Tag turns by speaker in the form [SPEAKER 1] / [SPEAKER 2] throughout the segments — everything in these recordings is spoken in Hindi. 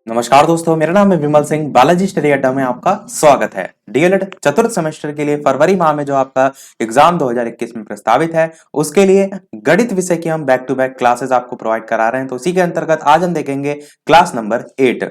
[SPEAKER 1] नमस्कार दोस्तों, मेरा नाम है विमल सिंह। बालाजी स्टडी अड्डा में आपका स्वागत है। डीएलएड चतुर्थ सेमेस्टर के लिए फरवरी माह में जो आपका एग्जाम 2021 में प्रस्तावित है, उसके लिए गणित विषय की हम बैक टू बैक क्लासेस आपको प्रोवाइड करा रहे हैं। तो उसी के अंतर्गत आज हम देखेंगे क्लास नंबर 8।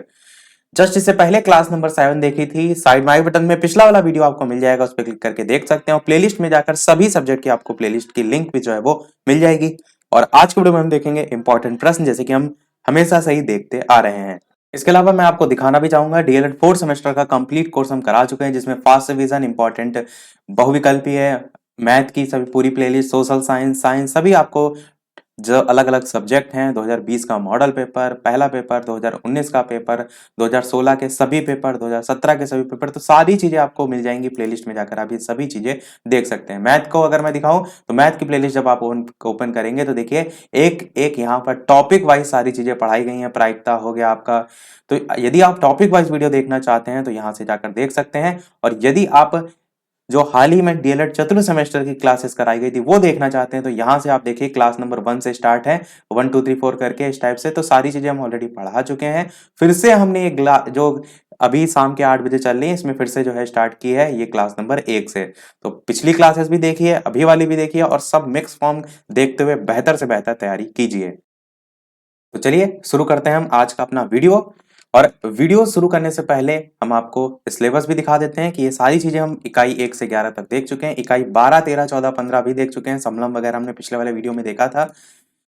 [SPEAKER 1] जस्ट इससे पहले क्लास नंबर 7 देखी थी। साइड माई बटन में पिछला वाला वीडियो आपको मिल जाएगा, उस पर क्लिक करके देख सकते हैं। और प्लेलिस्ट में जाकर सभी सब्जेक्ट की आपको प्लेलिस्ट की लिंक भी जो है वो मिल जाएगी। और आज के वीडियो में हम देखेंगे इंपॉर्टेंट प्रश्न, जैसे कि हम हमेशा से ही देखते आ रहे हैं। इसके अलावा मैं आपको दिखाना भी चाहूंगा, डीएलएड फोर्थ सेमेस्टर का कंप्लीट कोर्स हम करा चुके हैं, जिसमें फास्ट रिवीजन, इंपॉर्टेंट बहुविकल्पी है, मैथ की सभी पूरी प्लेलिस्ट, सोशल साइंस, साइंस, सभी आपको जो अलग अलग सब्जेक्ट हैं, 2020 का मॉडल पेपर, पहला पेपर, 2019 का पेपर, 2016 के सभी पेपर, 2017 के सभी पेपर, तो सारी चीजें आपको मिल जाएंगी प्लेलिस्ट में जाकर। आप ये सभी चीजें देख सकते हैं। मैथ को अगर मैं दिखाऊं तो मैथ की प्लेलिस्ट जब आप ओपन करेंगे तो देखिए एक एक यहाँ पर टॉपिक वाइज सारी चीजें पढ़ाई गई हैं। प्रायिकता हो गया आपका। तो यदि आप टॉपिक वाइज वीडियो देखना चाहते हैं तो यहाँ से जाकर देख सकते हैं। और यदि आप जो हाल ही में डीएलएड चतुर्थ सेमेस्टर की क्लासेस कराई गई थी वो देखना चाहते हैं तो यहाँ से आप देखिए क्लास नंबर 1 से स्टार्ट है, 1 2 3 4 करके इस टाइप से। तो सारी चीजें हम ऑलरेडी पढ़ा चुके हैं। फिर से हमने एक जो अभी शाम के 8 बजे चल रही है, इसमें फिर से जो है स्टार्ट की है ये क्लास नंबर 1 से। तो पिछली क्लासेस भी देखिए, अभी वाली भी देखिए, और सब मिक्स फॉर्म देखते हुए बेहतर से बेहतर तैयारी कीजिए। तो चलिए शुरू करते हैं हम आज का अपना वीडियो। और वीडियो शुरू करने से पहले हम आपको सिलेबस भी दिखा देते हैं कि ये सारी चीजें हम इकाई 1 से 11 तक देख चुके हैं। इकाई 12 13 14 15 भी देख चुके हैं। समलम वगैरह हमने पिछले वाले वीडियो में देखा था।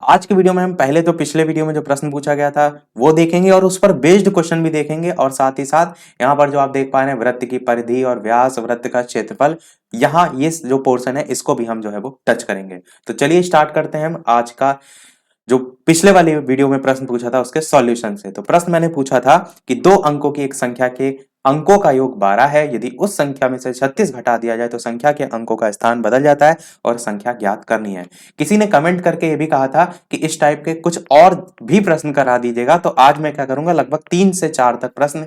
[SPEAKER 1] आज के वीडियो में हम पहले तो पिछले वीडियो में जो प्रश्न पूछा गया था वो देखेंगे और उस पर बेस्ड क्वेश्चन भी देखेंगे। और साथ ही साथ यहाँ पर जो आप देख पा रहे हैं, वृत्त की परिधि और व्यास, वृत्त का क्षेत्रफल, यहाँ ये जो पोर्शन है इसको भी हम जो है वो टच करेंगे। तो चलिए स्टार्ट करते हैं हम आज का जो पिछले वाली वीडियो में प्रश्न पूछा था उसके सॉल्यूशन से। तो प्रश्न मैंने पूछा था कि दो अंकों की एक संख्या के अंकों का योग 12 है। यदि उस संख्या में से 36 घटा दिया जाए तो संख्या के अंकों का स्थान बदल जाता है और संख्या ज्ञात करनी है। किसी ने कमेंट करके ये भी कहा था कि इस टाइप के कुछ और भी प्रश्न करा दीजिएगा। तो आज मैं क्या करूंगा, लगभग 3 से 4 तक प्रश्न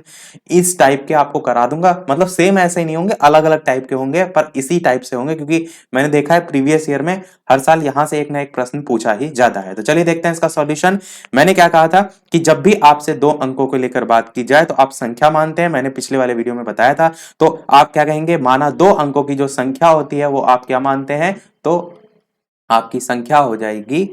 [SPEAKER 1] इस टाइप के आपको करा दूंगा। मतलब सेम ऐसे ही नहीं होंगे, अलग अलग टाइप के होंगे, पर इसी टाइप से होंगे, क्योंकि मैंने देखा है प्रीवियस ईयर में हर साल यहां से एक ना एक प्रश्न पूछा ही जाता है। तो चलिए देखते हैं इसका सॉल्यूशन। मैंने क्या कहा था कि जब भी आपसे दो अंकों को लेकर बात की जाए तो आप संख्या मानते हैं। मैंने पिछले वाले वीडियो में बताया था। तो आप क्या कहेंगे, माना दो अंकों की जो संख्या होती है वो आप क्या मानते हैं, तो आपकी संख्या हो जाएगी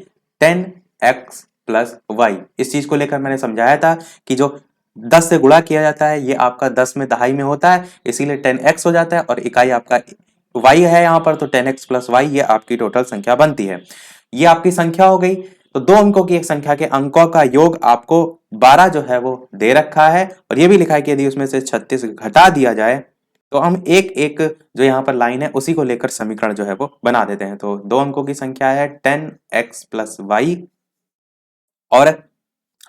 [SPEAKER 1] 10x प्लस वाई। इस चीज को लेकर मैंने समझाया था कि जो 10 से गुणा किया जाता है ये आपका 10 में दहाई में होता है, इसीलिए 10x हो जाता है। और इकाई आपका y है यहाँ पर, तो 10x प्लस वाई ये आपकी टोटल संख्या बनती है। ये आपकी संख्या हो गई। तो दो अंकों की एक संख्या के अंकों का योग आपको 12 जो है वो दे रखा है। और ये भी लिखा है कि यदि उसमें से 36 घटा दिया जाए तो हम एक एक जो यहाँ पर लाइन है उसी को लेकर समीकरण जो है वो बना देते हैं। तो दो अंकों की संख्या है 10x प्लस वाई। और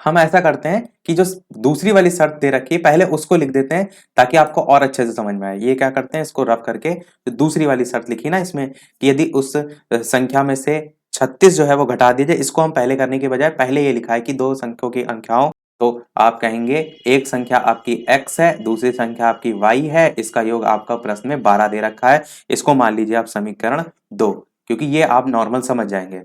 [SPEAKER 1] हम ऐसा करते हैं कि जो दूसरी वाली शर्त दे रखी है पहले उसको लिख देते हैं ताकि आपको और अच्छे से समझ में आए। ये क्या करते हैं, इसको रफ करके जो दूसरी वाली शर्त लिखी ना इसमें कि यदि उस संख्या में से 36 जो है वो घटा दीजिए, इसको हम पहले करने के बजाय पहले ये लिखा है कि दो संख्याओं की संख्याओं, तो आप कहेंगे एक संख्या आपकी x है, दूसरी संख्या आपकी y है, इसका योग आपका प्रश्न में 12 दे रखा है। इसको मान लीजिए आप समीकरण 2, क्योंकि ये आप नॉर्मल समझ जाएंगे।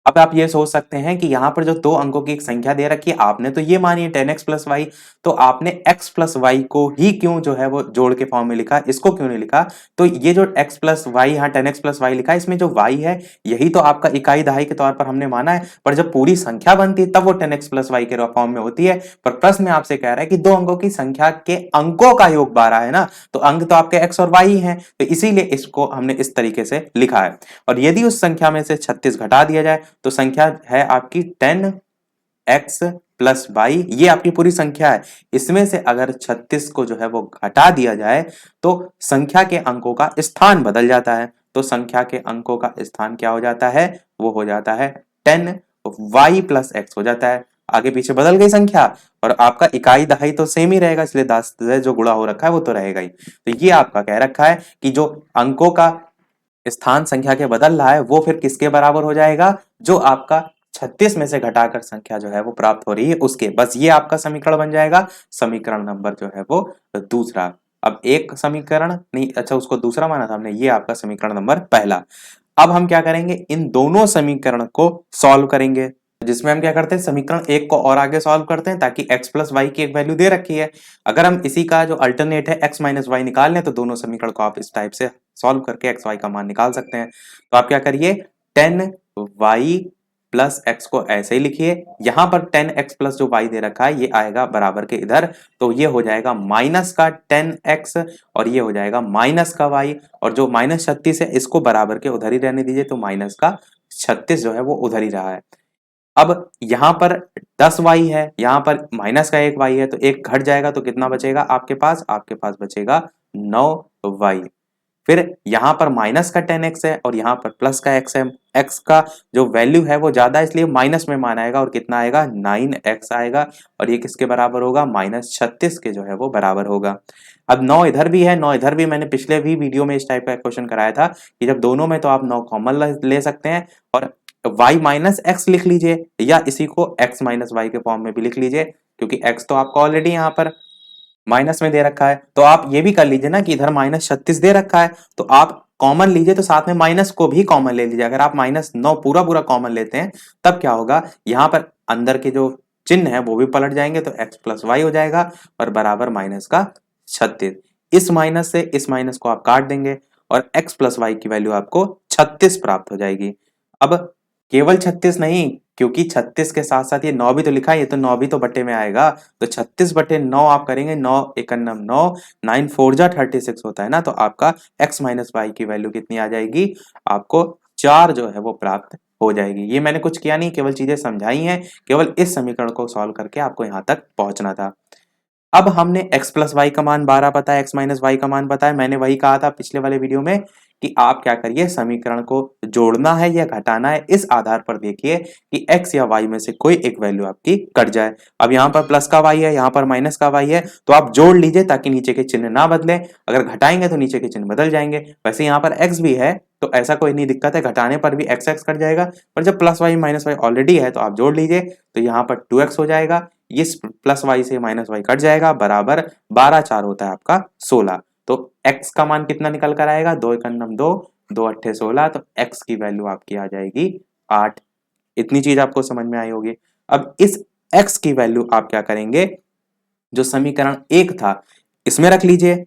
[SPEAKER 1] अब आप ये सोच सकते हैं कि यहाँ पर जो दो अंकों की एक संख्या दे रखी है, आपने तो ये मानी है 10x प्लस वाई, तो आपने x प्लस वाई को ही क्यों जो है वो जोड़ के फॉर्म में लिखा, इसको क्यों नहीं लिखा। तो ये जो x प्लस वाई, यहाँ 10x प्लस वाई लिखा है, इसमें जो y है यही तो आपका इकाई दहाई के तौर पर हमने माना है। पर जब पूरी संख्या बनती है तब वो 10x प्लस वाई के फॉर्म में होती है। पर प्रश्न में आपसे कह रहा है कि दो अंकों की संख्या के अंकों का योग 12 है ना, तो अंक तो आपके x और y हैं, तो इसीलिए इसको हमने इस तरीके से लिखा है। और यदि उस संख्या में से 36 घटा दिया जाए तो संख्या है आपकी 10x प्लस वाई, ये आपकी पूरी संख्या है। इसमें से अगर 36 को जो है वो घटा दिया जाए तो संख्या के अंकों का स्थान बदल जाता है। तो संख्या के अंकों का स्थान क्या हो जाता है, वो हो जाता है 10y प्लस x हो जाता है। आगे पीछे बदल गई संख्या और आपका इकाई दहाई तो सेम ही रहेगा, इसलिए 10 से जो गुणा हो रखा है वो तो रहेगा ही। तो ये आपका कह रखा है कि जो अंकों का स्थान संख्या के बदल रहा है वो फिर किसके बराबर हो जाएगा, जो आपका 36 में से घटाकर संख्या जो है वो प्राप्त हो रही है उसके। बस ये आपका समीकरण बन जाएगा, समीकरण नंबर जो है वो दूसरा। अब एक समीकरण नहीं, अच्छा उसको दूसरा माना था हमने, ये आपका समीकरण नंबर पहला। अब हम क्या करेंगे, इन दोनों समीकरण को सॉल्व करेंगे। जिसमें हम क्या करते हैं, समीकरण एक को और आगे सॉल्व करते हैं ताकि x प्लस वाई की एक वैल्यू दे रखी है। अगर हम इसी का जो अल्टरनेट है x माइनस वाई निकाल लें तो दोनों समीकरण को आप इस टाइप से सॉल्व करके x y का मान निकाल सकते हैं। तो आप क्या करिए, 10y प्लस एक्स को ऐसे ही लिखिए, यहां पर 10x प्लस जो y दे रखा है ये आएगा बराबर के इधर, तो ये हो जाएगा माइनस का 10x और ये हो जाएगा माइनस का y, और जो -36 है इसको बराबर के उधर ही रहने दीजिए, तो माइनस का 36 जो है वो उधर ही रहा है। अब यहाँ पर 10y है, यहाँ पर माइनस का 1y है, तो एक घट जाएगा तो कितना बचेगा आपके पास, आपके पास बचेगा 9y। फिर यहाँ पर माइनस का 10x है और यहाँ पर प्लस का x है, x का जो वैल्यू है वो ज्यादा है इसलिए माइनस में मान आएगा और कितना आएगा 9x आएगा, और ये किसके बराबर होगा, -36 के जो है वो बराबर होगा। अब 9 इधर भी है, 9 इधर भी, मैंने पिछले भी वीडियो में इस टाइप का क्वेश्चन कराया था कि जब दोनों में तो आप 9 कॉमन ले सकते हैं और y माइनस एक्स लिख लीजिए या इसी को x माइनस वाई के फॉर्म में भी लिख लीजिए, क्योंकि x तो आपको ऑलरेडी यहाँ पर माइनस में दे रखा है। तो आप ये भी कर लीजिए ना कि इधर -36 दे रखा है तो आप कॉमन लीजिए तो साथ में माइनस को भी कॉमन ले लीजिए। अगर आप -9 पूरा पूरा कॉमन लेते हैं तब क्या होगा, यहाँ पर अंदर के जो चिन्ह है वो भी पलट जाएंगे, तो x प्लस वाई हो जाएगा और बराबर माइनस का 36। इस माइनस से इस माइनस को आप काट देंगे और x प्लस वाई की वैल्यू आपको 36 प्राप्त हो जाएगी। अब केवल 36 नहीं, क्योंकि 36 के साथ साथ ये 9 भी तो लिखा है, ये तो 9 भी तो बट्टे में आएगा, तो 36/9 आप करेंगे, 9 एकम 9, 9 4 जा 36 होता है ना, तो आपका x माइनस वाई की वैल्यू कितनी आ जाएगी, आपको 4 जो है वो प्राप्त हो जाएगी। ये मैंने कुछ किया नहीं, केवल चीजें समझाई हैं, केवल इस समीकरण को सॉल्व करके आपको यहाँ तक पहुंचना था। अब हमने x प्लस वाई का मान 12 पता है, x माइनस वाई का मान पता है, मैंने वही कहा था पिछले वाले वीडियो में कि आप क्या करिए, समीकरण को जोड़ना है या घटाना है इस आधार पर देखिए कि x या y में से कोई एक वैल्यू आपकी कट जाए। अब यहाँ पर प्लस का y है, यहाँ पर माइनस का y है, तो आप जोड़ लीजिए ताकि नीचे के चिन्ह ना बदले, अगर घटाएंगे तो नीचे के चिन्ह बदल जाएंगे। वैसे यहाँ पर x भी है तो ऐसा कोई नहीं दिक्कत है, घटाने पर भी x x कट जाएगा, पर जब plus y minus y already है तो आप जोड़ लीजिए, तो यहाँ पर 2x हो जाएगा, इस प्लस वाई से माइनस वाई कट जाएगा, बराबर 12 4 होता है आपका 16। तो x का मान कितना निकल कर आएगा, 2 एकम 2, 2 अट्ठे 16, तो x की वैल्यू आपकी आ जाएगी 8। इतनी चीज आपको समझ में आई होगी। अब इस x की वैल्यू आप क्या करेंगे, जो समीकरण 1 था इसमें रख लीजिए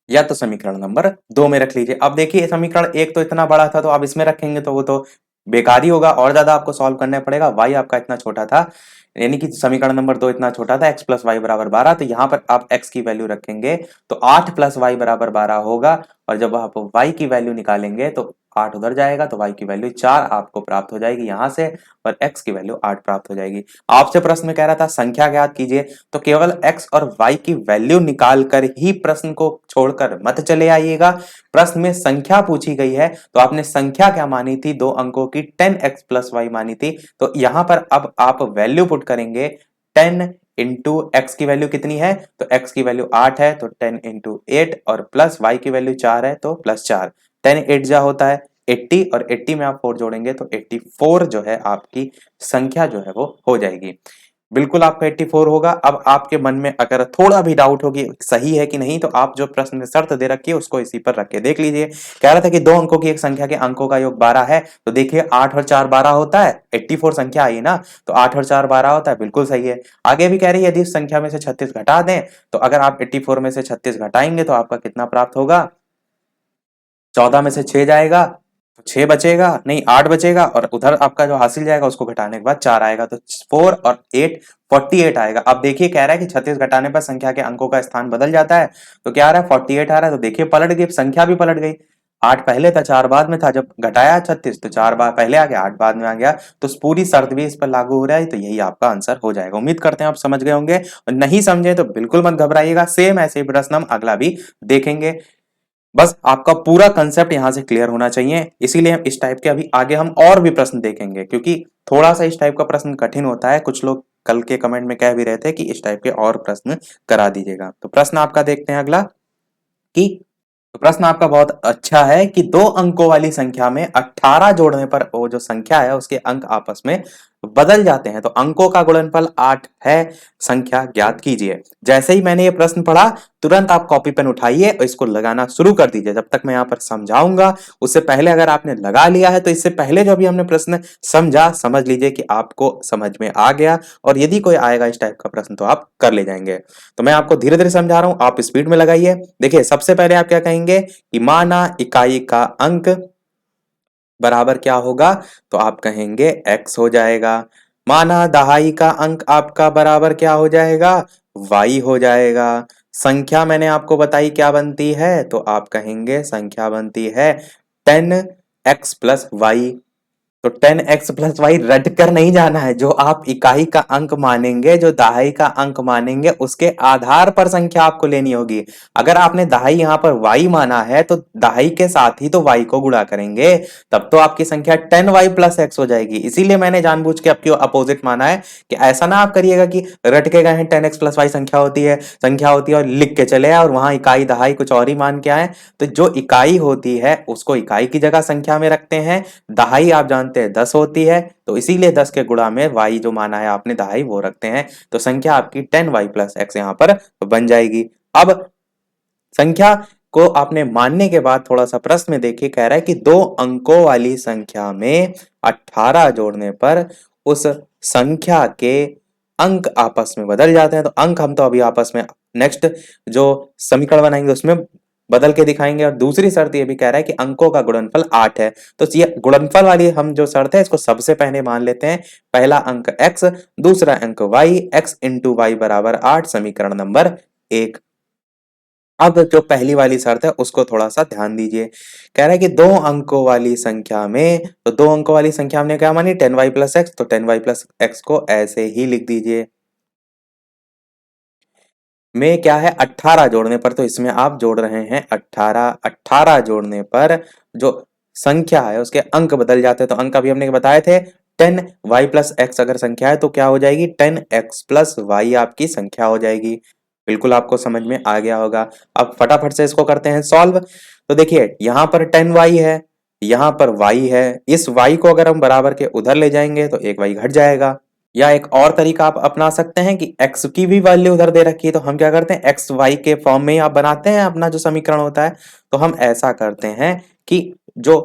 [SPEAKER 1] या तो समीकरण नंबर 2 में रख लीजिए। अब देखिए समीकरण 1 तो इतना बड़ा था तो आप इसमें रखेंगे तो वो तो बेकार ही होगा, और ज्यादा आपको सॉल्व करना पड़ेगा। y आपका इतना छोटा था, यानी कि समीकरण नंबर 2 इतना छोटा था, x प्लस वाई बराबर 12, तो यहाँ पर आप x की वैल्यू रखेंगे तो 8 प्लस वाई बराबर 12 होगा, और जब आप y की वैल्यू निकालेंगे तो 8 उधर जाएगा तो y की वैल्यू 4 आपको प्राप्त हो जाएगी यहाँ से, और x की वैल्यू 8 प्राप्त हो जाएगी। आपसे प्रश्न में कह रहा था संख्या ज्ञात कीजिए, तो केवल x और y की वैल्यू निकाल कर ही प्रश्न को छोड़कर मत चले आइएगा। प्रश्न में संख्या पूछी गई है तो आपने संख्या क्या मानी थी, 2 अंकों की 10x प्लस वाई मानी थी, तो यहाँ पर अब आप वैल्यू पुट करेंगे 10 इंटू एक्स की वैल्यू कितनी है, तो x की वैल्यू 8 है तो 10 इंटू 8, और प्लस y की वैल्यू 4 है तो प्लस 4, 10 8 जा होता है 80, और 80 में आप 4 जोड़ेंगे तो 84 जो है आपकी संख्या जो है वो हो जाएगी। बिल्कुल आपका 84 होगा। अब आपके मन में अगर थोड़ा भी डाउट होगी सही है कि नहीं, तो आप जो प्रश्न में शर्त दे रखी है उसको इसी पर रख के देख लीजिए। कह रहा था कि 2 अंकों की एक संख्या के अंकों का योग 12 है, तो देखिए 8 और 4 12 होता है, 84 संख्या आई ना, तो 8 और 4 12 होता है, बिल्कुल सही है। आगे भी कह रही है यदि इस संख्या में से 36 घटा दें, तो अगर आप 84 में से 36 घटाएंगे तो आपका कितना प्राप्त होगा, 14 में से 6 जाएगा तो 6 बचेगा, नहीं 8 बचेगा, और उधर आपका जो हासिल जाएगा उसको घटाने के बाद 4 आएगा, तो 4 और 8 48 आएगा। अब देखिए कह रहा है कि 36 घटाने पर संख्या के अंकों का स्थान बदल जाता है, तो क्या आ रहा है 48 आ रहा है, तो देखिए पलट गई, संख्या भी पलट गई। 8 पहले था 4 बाद में था, जब घटाया 36 तो 4 बार पहले आ गया 8 बाद में आ गया, तो पूरी शर्त भी इस पर लागू हो रहा है, तो यही आपका आंसर हो जाएगा। उम्मीद करते हैं आप समझ गए होंगे, और नहीं समझे तो बिल्कुल मत घबराइएगा, सेम ऐसे ही प्रश्न हम अगला भी देखेंगे। बस आपका पूरा कंसेप्ट यहां से क्लियर होना चाहिए, इसीलिए हम इस टाइप के अभी आगे हम और भी प्रश्न देखेंगे, क्योंकि थोड़ा सा इस टाइप का प्रश्न कठिन होता है। कुछ लोग कल के कमेंट में कह भी रहे थे कि इस टाइप के और प्रश्न करा दीजिएगा। तो प्रश्न आपका देखते हैं अगला, कि तो प्रश्न आपका बहुत अच्छा है कि 2 अंकों वाली संख्या में 18 जोड़ने पर वो जो संख्या है उसके अंक आपस में बदल जाते हैं तो अंकों का गुणनफल 8 है, संख्या ज्ञात कीजिए। जैसे ही मैंने ये प्रश्न पढ़ा तुरंत आप कॉपी पेन उठाइए और इसको लगाना शुरू कर दीजिए। जब तक मैं यहाँ पर समझाऊंगा उससे पहले अगर आपने लगा लिया है तो इससे पहले जो भी हमने प्रश्न समझा समझ लीजिए कि आपको समझ में आ गया, और यदि कोई आएगा इस टाइप का प्रश्न तो आप कर ले जाएंगे। तो मैं आपको धीरे धीरे समझा रहा हूं, आप स्पीड में लगाइए। देखिए सबसे पहले आप क्या कहेंगे कि माना इकाई का अंक बराबर क्या होगा, तो आप कहेंगे x हो जाएगा। माना दहाई का अंक आपका बराबर क्या हो जाएगा, y हो जाएगा। संख्या मैंने आपको बताई क्या बनती है, तो आप कहेंगे संख्या बनती है 10x+y। तो 10x+y रट कर नहीं जाना है, जो आप इकाई का अंक मानेंगे, जो दहाई का अंक मानेंगे, उसके आधार पर संख्या आपको लेनी होगी। अगर आपने दहाई यहाँ पर y माना है तो दहाई के साथ ही तो y को गुणा करेंगे, तब तो आपकी संख्या 10y+x हो जाएगी। इसीलिए मैंने जानबूझ के आपकी अपोजिट माना है कि ऐसा ना आप करिएगा कि रट के गए हैं 10x+y संख्या होती है और लिख के चले आए और वहां इकाई दहाई कुछ और ही मान के आए। तो जो इकाई होती है उसको इकाई की जगह संख्या में रखते हैं। दहाई आप जानते हैं 10 होती है, तो इसीलिए 10 के गुणा में y जो माना है आपने दहाई वो रखते हैं, तो संख्या आपकी 10y+x यहाँ पर बन जाएगी। अब संख्या को आपने मानने के बाद थोड़ा सा प्रश्न में देखिए, कह रहा है कि दो अंकों वाली संख्या में 18 जोड़ने पर उस संख्या के अंक आपस में बदल जाते हैं। तो अंक हम तो अभी आपस में नेक्स्ट जो समीकरण बनाएंगे उसमें बदल के दिखाएंगे। और दूसरी शर्त ये भी कह रहा है कि अंकों का गुणनफल 8 है। तो ये गुणनफल वाली हम जो शर्त है इसको सबसे पहले मान लेते हैं। पहला अंक x, दूसरा अंक y, x इंटू वाई बराबर 8, समीकरण नंबर 1। अब जो पहली वाली शर्त है उसको थोड़ा सा ध्यान दीजिए। कह रहा है कि दो अंकों वाली संख्या में, तो दो अंकों वाली संख्या हमने क्या मानी 10y+x, तो 10y+x को ऐसे ही लिख दीजिए। में क्या है 18 जोड़ने पर, तो इसमें आप जोड़ रहे हैं 18, 18 जोड़ने पर जो संख्या है उसके अंक बदल जाते हैं। तो अंक अभी हमने बताए थे 10y+x अगर संख्या है तो क्या हो जाएगी 10x+y आपकी संख्या हो जाएगी। बिल्कुल आपको समझ में आ गया होगा। अब फटाफट से इसको करते हैं सॉल्व। तो देखिए यहाँ पर 10y है, यहाँ पर y है, इस y को अगर हम बराबर के उधर ले जाएंगे तो एक y घट जाएगा। या एक और तरीका आप अपना सकते हैं कि x की भी वैल्यू उधर दे रखी है, तो हम क्या करते हैं x y के फॉर्म में ही आप बनाते हैं अपना जो समीकरण होता है। तो हम ऐसा करते हैं कि जो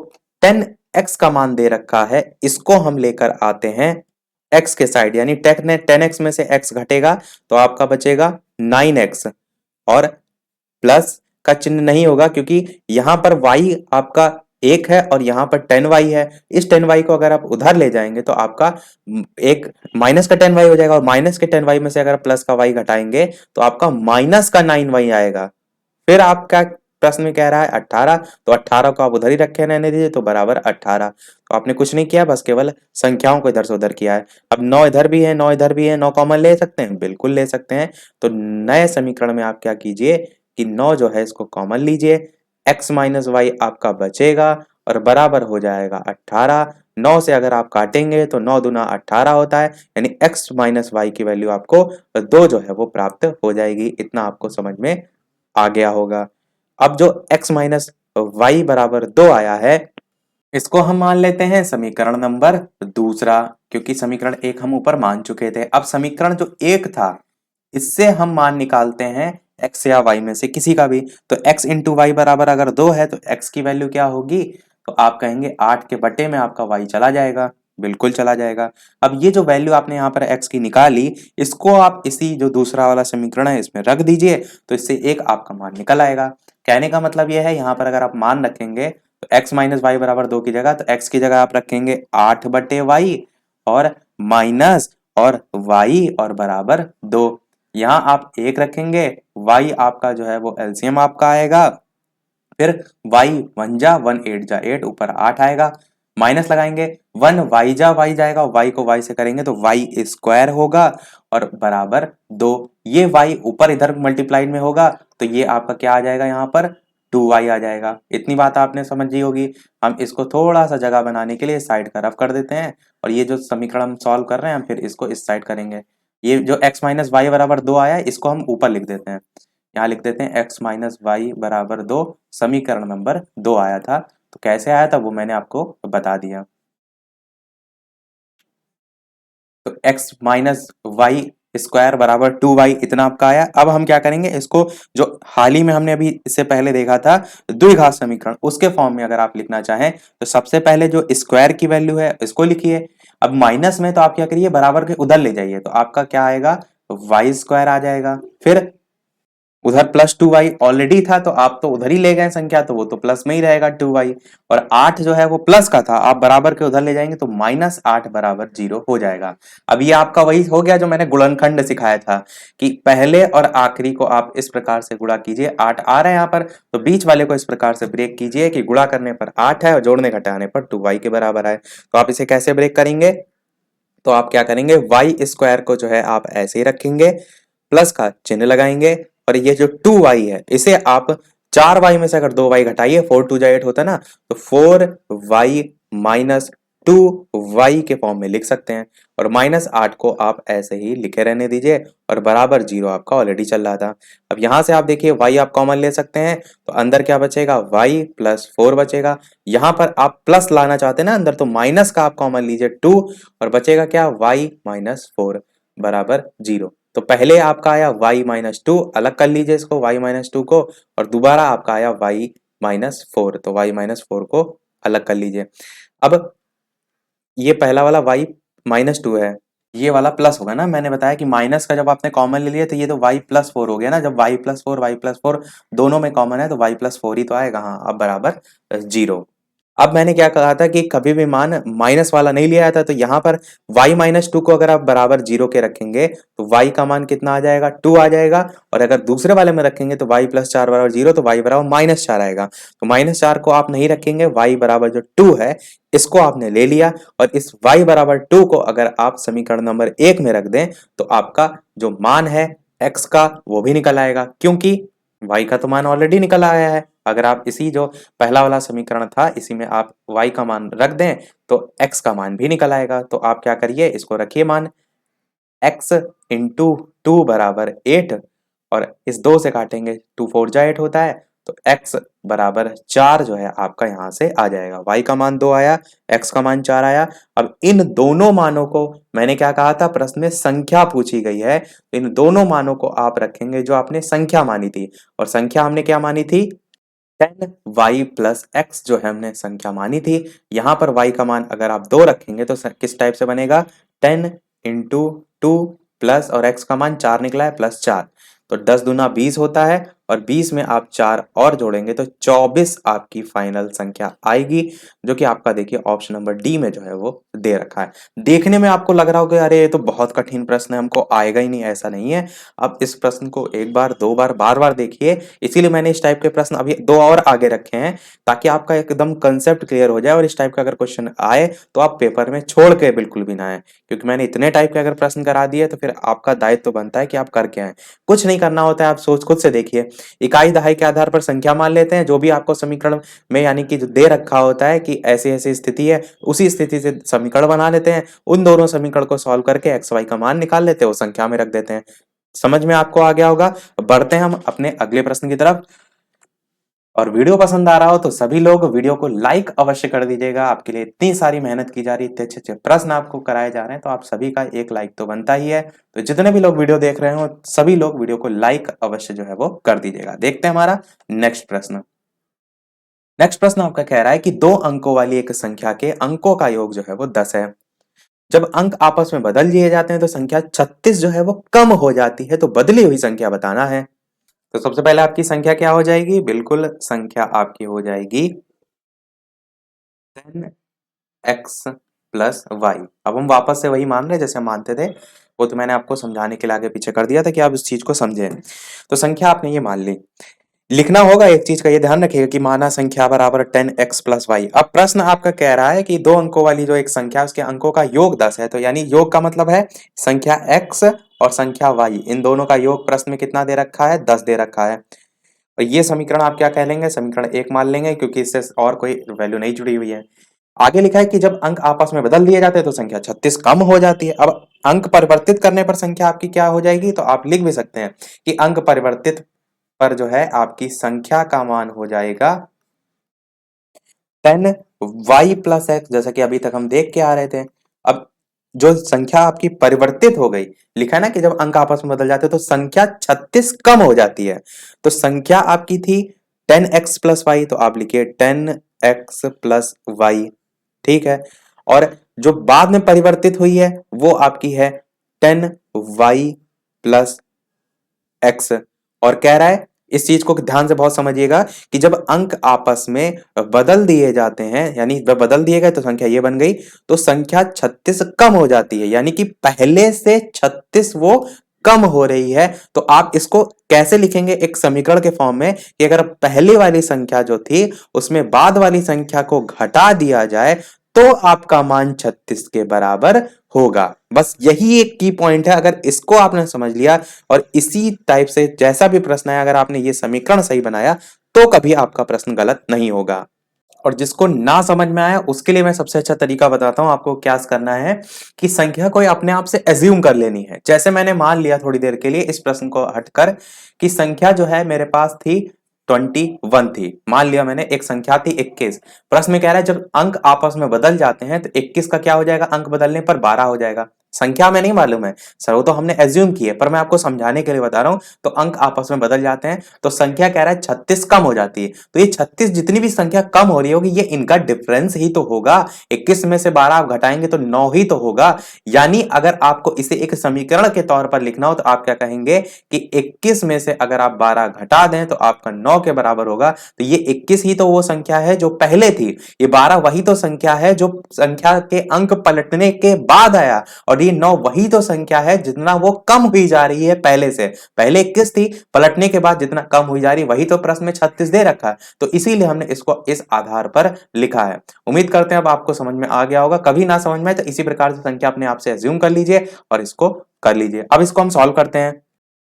[SPEAKER 1] 10x का मान दे रखा है इसको हम लेकर आते हैं x के साइड, यानी 10x में से x घटेगा तो आपका बचेगा 9x, और प्लस का चिन्ह नहीं होगा क्योंकि यहां पर y आपका एक है और यहां पर 10y है। इस 10y को अगर आप उधर ले जाएंगे तो आपका एक माइनस का 10y हो जाएगा, और माइनस के 10y में से अगर प्लस का y घटाएंगे तो आपका माइनस का 9y आएगा। फिर आपका प्रश्न में कह रहा है 18, तो 18 को आप उधर ही रखे रहने दीजिए, तो बराबर 18। तो आपने कुछ नहीं किया, बस केवल संख्याओं को इधर से उधर किया है। अब 9 इधर भी है, 9 इधर भी है, 9 कॉमन ले सकते हैं, बिल्कुल ले सकते हैं। तो नए समीकरण में आप क्या कीजिए कि 9 जो है इसको कॉमन लीजिए, x माइनस वाई आपका बचेगा और बराबर हो जाएगा 18। 9 से अगर आप काटेंगे तो 9 दूना 18 होता है, यानी x माइनस वाई की वैल्यू आपको 2 जो है वो प्राप्त हो जाएगी। इतना आपको समझ में आ गया होगा। अब जो x माइनस वाई बराबर 2 आया है इसको हम मान लेते हैं समीकरण नंबर दूसरा, क्योंकि समीकरण एक हम ऊपर मान चुके थे। अब समीकरण जो एक था इससे हम मान निकालते हैं x या y में से किसी का भी। तो x इंटू वाई बराबर अगर 2 है तो x की वैल्यू क्या होगी, तो आप कहेंगे 8 के बटे में आपका y चला जाएगा, बिल्कुल चला जाएगा। अब ये जो वैल्यू आपने यहाँ पर x की निकाली इसको आप इसी जो दूसरा वाला समीकरण है इसमें रख दीजिए, तो इससे एक आपका मान निकल आएगा। कहने का मतलब यह है यहाँ पर अगर आप मान रखेंगे तो x माइनस वाई बराबर 2 की जगह, तो x की जगह आप रखेंगे 8 बटे वाई और माइनस और y और बराबर 2। यहाँ आप एक रखेंगे, y आपका जो है वो एलसीएम आपका आएगा, फिर y 1 जा 1 8 जा 8 ऊपर 8 आएगा, माइनस लगाएंगे 1 y जा y जाएगा, y को y से करेंगे तो y स्क्वायर होगा और बराबर 2। ये y ऊपर इधर मल्टीप्लाइड में होगा तो ये आपका क्या आ जाएगा, यहाँ पर 2y आ जाएगा। इतनी बात आपने समझी होगी। हम इसको थोड़ा सा जगह बनाने के लिए साइड का रफ कर देते हैं, और ये जो समीकरण हम सॉल्व कर रहे हैं हम फिर इसको इस साइड करेंगे। ये जो x माइनस वाई बराबर 2 आया है इसको हम ऊपर लिख देते हैं, यहाँ लिख देते हैं x माइनस वाई बराबर 2, समीकरण नंबर 2 आया था। तो कैसे आया था वो मैंने आपको बता दिया। तो x माइनस वाई स्क्वायर बराबर 2y इतना आपका आया। अब हम क्या करेंगे, इसको जो हाल ही में हमने अभी इससे पहले देखा था द्विघात समीकरण, उसके फॉर्म में अगर आप लिखना चाहें तो सबसे पहले जो स्क्वायर की वैल्यू है इसको लिखिए। अब माइनस में तो आप क्या करिए, बराबर के उधर ले जाइए, तो आपका क्या आएगा, वाई स्क्वायर आ जाएगा। फिर उधर प्लस 2y ऑलरेडी था, तो आप तो उधर ही ले गए संख्या, तो वो तो प्लस में ही रहेगा 2y। और 8 जो है वो प्लस का था, आप बराबर के उधर ले जाएंगे तो -8 बराबर 0 हो जाएगा। अब ये आपका वही हो गया जो मैंने गुणनखंड सिखाया था कि पहले और आखिरी को आप इस प्रकार से गुणा कीजिए। 8 आ रहा है यहाँ पर, तो बीच वाले को इस प्रकार से ब्रेक कीजिए कि गुणा करने पर 8 है और जोड़ने घटाने पर 2y के बराबर है। तो आप इसे कैसे ब्रेक करेंगे, तो आप क्या करेंगे, वाई स्क्वायर को जो है आप ऐसे ही रखेंगे, प्लस का चिन्ह लगाएंगे, और ये जो 2y है इसे आप 4y में से अगर 2y घटाइए, 4 2 8 होता है ना, तो 4y माइनस 2y के फॉर्म में लिख सकते हैं। और -8 को आप ऐसे ही लिखे रहने दीजिए, और बराबर 0 आपका ऑलरेडी चल रहा था। अब यहां से आप देखिए y आप कॉमन ले सकते हैं, तो अंदर क्या बचेगा, y प्लस 4 बचेगा। यहां पर आप प्लस लाना चाहते हैं ना अंदर, तो माइनस का आप कॉमन लीजिए 2, और बचेगा क्या, y माइनस 4 बराबर 0। तो पहले आपका आया y माइनस 2, अलग कर लीजिए इसको y माइनस 2 को, और दोबारा आपका आया y माइनस 4, तो y माइनस 4 को अलग कर लीजिए। अब ये पहला वाला y माइनस 2 है, ये वाला प्लस होगा ना, मैंने बताया कि माइनस का जब आपने कॉमन ले लिया तो ये तो y प्लस 4 हो गया ना, जब y प्लस 4 दोनों में कॉमन है तो y प्लस 4 ही तो आएगा। हाँ, अब बराबर 0। अब मैंने क्या कहा था कि कभी भी मान माइनस वाला नहीं लिया था, तो यहाँ पर y माइनस 2 को अगर आप बराबर 0 के रखेंगे तो y का मान कितना आ जाएगा, 2 आ जाएगा। और अगर दूसरे वाले में रखेंगे तो y प्लस 4 बराबर 0, तो y बराबर -4 आएगा। तो -4 को आप नहीं रखेंगे, y बराबर जो 2 है इसको आपने ले लिया, और इस y बराबर 2 को अगर आप समीकरण नंबर 1 में रख दें तो आपका जो मान है x का वो भी निकल आएगा, क्योंकि y का तो मान ऑलरेडी निकल आया है। अगर आप इसी जो पहला वाला समीकरण था इसी में आप y का मान रख दें तो x का मान भी निकल आएगा। तो आप क्या करिए, इसको रखिए मान x इंटू 2 बराबर 8, और इस 2 से काटेंगे 2 4 जा 8 होता है, तो x बराबर 4 जो है आपका यहां से आ जाएगा। y का मान 2 आया, x का मान 4 आया। अब इन दोनों मानों को, मैंने क्या कहा था, प्रश्न में संख्या पूछी गई है, इन दोनों मानों को आप रखेंगे जो आपने संख्या मानी थी, और संख्या हमने क्या मानी थी, 10y प्लस x जो है हमने संख्या मानी थी। यहां पर y का मान अगर आप 2 रखेंगे तो किस टाइप से बनेगा, 10 इंटू 2 प्लस, और x का मान 4 निकला है, प्लस 4, तो 10 दूना 20 होता है, और 20 में आप 4 और जोड़ेंगे तो 24 आपकी फाइनल संख्या आएगी, जो कि आपका देखिए ऑप्शन नंबर डी में जो है वो दे रखा है। देखने में आपको लग रहा होगा अरे ये तो बहुत कठिन प्रश्न है, हमको आएगा ही नहीं, ऐसा नहीं है। आप इस प्रश्न को एक बार, दो बार, बार बार देखिए, इसीलिए मैंने इस टाइप के प्रश्न अभी 2 और आगे रखे हैं, ताकि आपका एकदम कंसेप्ट क्लियर हो जाए, और इस टाइप का अगर क्वेश्चन आए तो आप पेपर में छोड़ के बिल्कुल भी ना आए, क्योंकि मैंने इतने टाइप के अगर प्रश्न करा दिए तो फिर आपका दायित्व तो बनता है कि आप करके आए। कुछ नहीं करना होता है, आप सोच खुद से देखिए, इकाई दहाई के आधार पर संख्या मान लेते हैं, जो भी आपको समीकरण में यानी कि जो दे रखा होता है कि ऐसी ऐसी स्थिति है, उसी स्थिति से समीकरण बना लेते हैं, उन दोनों समीकरण को सॉल्व करके एक्स वाई का मान निकाल लेते हैं, वो संख्या में रख देते हैं। समझ में आपको आ गया होगा। बढ़ते हैं हम अपने अगले प्रश्न की तरफ। और वीडियो पसंद आ रहा हो तो सभी लोग वीडियो को लाइक अवश्य कर दीजिएगा। आपके लिए इतनी सारी मेहनत की जा रही है, इतने अच्छे अच्छे प्रश्न आपको कराए जा रहे हैं, तो आप सभी का एक लाइक तो बनता ही है। तो जितने भी लोग वीडियो देख रहे हो सभी लोग वीडियो को लाइक अवश्य जो है वो कर दीजिएगा। देखते हैं हमारा नेक्स्ट प्रश्न। नेक्स्ट प्रश्न आपका कह रहा है कि 2 अंकों वाली एक संख्या के अंकों का योग जो है वो 10 है। जब अंक आपस में बदल दिए जाते हैं तो संख्या 36 जो है वो कम हो जाती है, तो बदली हुई संख्या बताना है। तो सबसे पहले आपकी संख्या क्या हो जाएगी, बिल्कुल संख्या आपकी हो जाएगी 10x प्लस वाई। अब हम वापस से वही मान रहे हैं जैसे हम मानते थे, वो तो मैंने आपको समझाने के लिए आगे पीछे कर दिया था कि आप इस चीज को समझें। तो संख्या आपने ये मान ली, लिखना होगा एक चीज का ये ध्यान रखिएगा कि माना संख्या बराबर 10x प्लस वाई। अब प्रश्न आपका कह रहा है कि 2 अंकों वाली जो एक संख्या है उसके अंकों का योग 10 है, तो यानी योग का मतलब है संख्या x और संख्या y, इन दोनों का योग प्रश्न में कितना दे रखा है, 10 दे रखा है। और ये समीकरण आप क्या कह लेंगे, समीकरण 1 मान लेंगे, क्योंकि इससे और कोई वैल्यू नहीं जुड़ी हुई है। आगे लिखा है कि जब अंक आपस में बदल दिए जाते हैं तो संख्या 36 कम हो जाती है। अब अंक परिवर्तित करने पर संख्या आपकी क्या हो जाएगी, तो आप लिख भी सकते हैं कि अंक परिवर्तित पर जो है आपकी संख्या का मान हो जाएगा 10y प्लस एक्स, जैसा कि अभी तक हम देख के आ रहे थे। अब जो संख्या आपकी परिवर्तित हो गई, लिखा है ना कि जब अंक आपस में बदल जाते हैं तो संख्या 36 कम हो जाती है। तो संख्या आपकी थी 10x प्लस वाई, तो आप लिखिए 10x प्लस वाई, ठीक है। और जो बाद में परिवर्तित हुई है वो आपकी है 10y प्लस एक्स। और कह रहा है, इस चीज को ध्यान से बहुत समझिएगा कि जब अंक आपस में बदल दिए जाते हैं, यानी वह बदल दिए गए तो संख्या ये बन गई, तो संख्या 36 कम हो जाती है, यानी कि पहले से 36 वो कम हो रही है। तो आप इसको कैसे लिखेंगे एक समीकरण के फॉर्म में कि अगर पहले वाली संख्या जो थी उसमें बाद वाली संख्या को घटा दिया जाए तो आपका मान 36 के बराबर होगा। बस यही एक की पॉइंट है। अगर इसको आपने समझ लिया और इसी टाइप से जैसा भी प्रश्न है, अगर आपने ये समीकरण सही बनाया तो कभी आपका प्रश्न गलत नहीं होगा। और जिसको ना समझ में आया उसके लिए मैं सबसे अच्छा तरीका बताता हूं आपको। क्या करना है कि संख्या को अपने आप से एज्यूम कर लेनी है। जैसे मैंने मान लिया थोड़ी देर के लिए इस प्रश्न को हटकर कि संख्या जो है मेरे पास थी 21 थी, मान लिया मैंने एक संख्या थी 21। प्रश्न में कह रहा है जब अंक आपस में बदल जाते हैं तो 21 का क्या हो जाएगा, अंक बदलने पर 12 हो जाएगा। संख्या में नहीं मालूम है सर, वो तो हमने एज्यूम की है, पर मैं आपको समझाने के लिए बता रहा हूं। तो अंक आपस में बदल जाते हैं तो संख्या कह रहा है 36 कम हो जाती है। तो ये 36 जितनी भी संख्या कम हो रही होगी ये इनका डिफरेंस ही तो होगा। 21 में से 12 आप घटाएंगे तो 9 ही तो होगा। यानी अगर आपको इसे एक समीकरण के तौर पर लिखना हो तो आप क्या कहेंगे कि 21 में से अगर आप 12 घटा दें तो आपका 9 के बराबर होगा। तो ये 21 ही तो वो संख्या है जो पहले थी, ये 12 वही तो संख्या है जो संख्या के अंक पलटने के बाद आया, और ये 9 वही तो संख्या है जितना वो कम हुई जा रही है पहले से। पहले 21 थी, पलटने के बाद जितना कम हुई जा रही, वही तो प्रश्न में 36 दे रखा है। तो इसीलिए हमने इसको इस आधार पर लिखा है। उम्मीद करते हैं अब आपको समझ में आ गया होगा। कभी ना समझ में आए तो इसी प्रकार से संख्या अपने आप से एज्यूम कर लीजिए और इसको कर लीजिए। अब इसको हम सॉल्व करते हैं।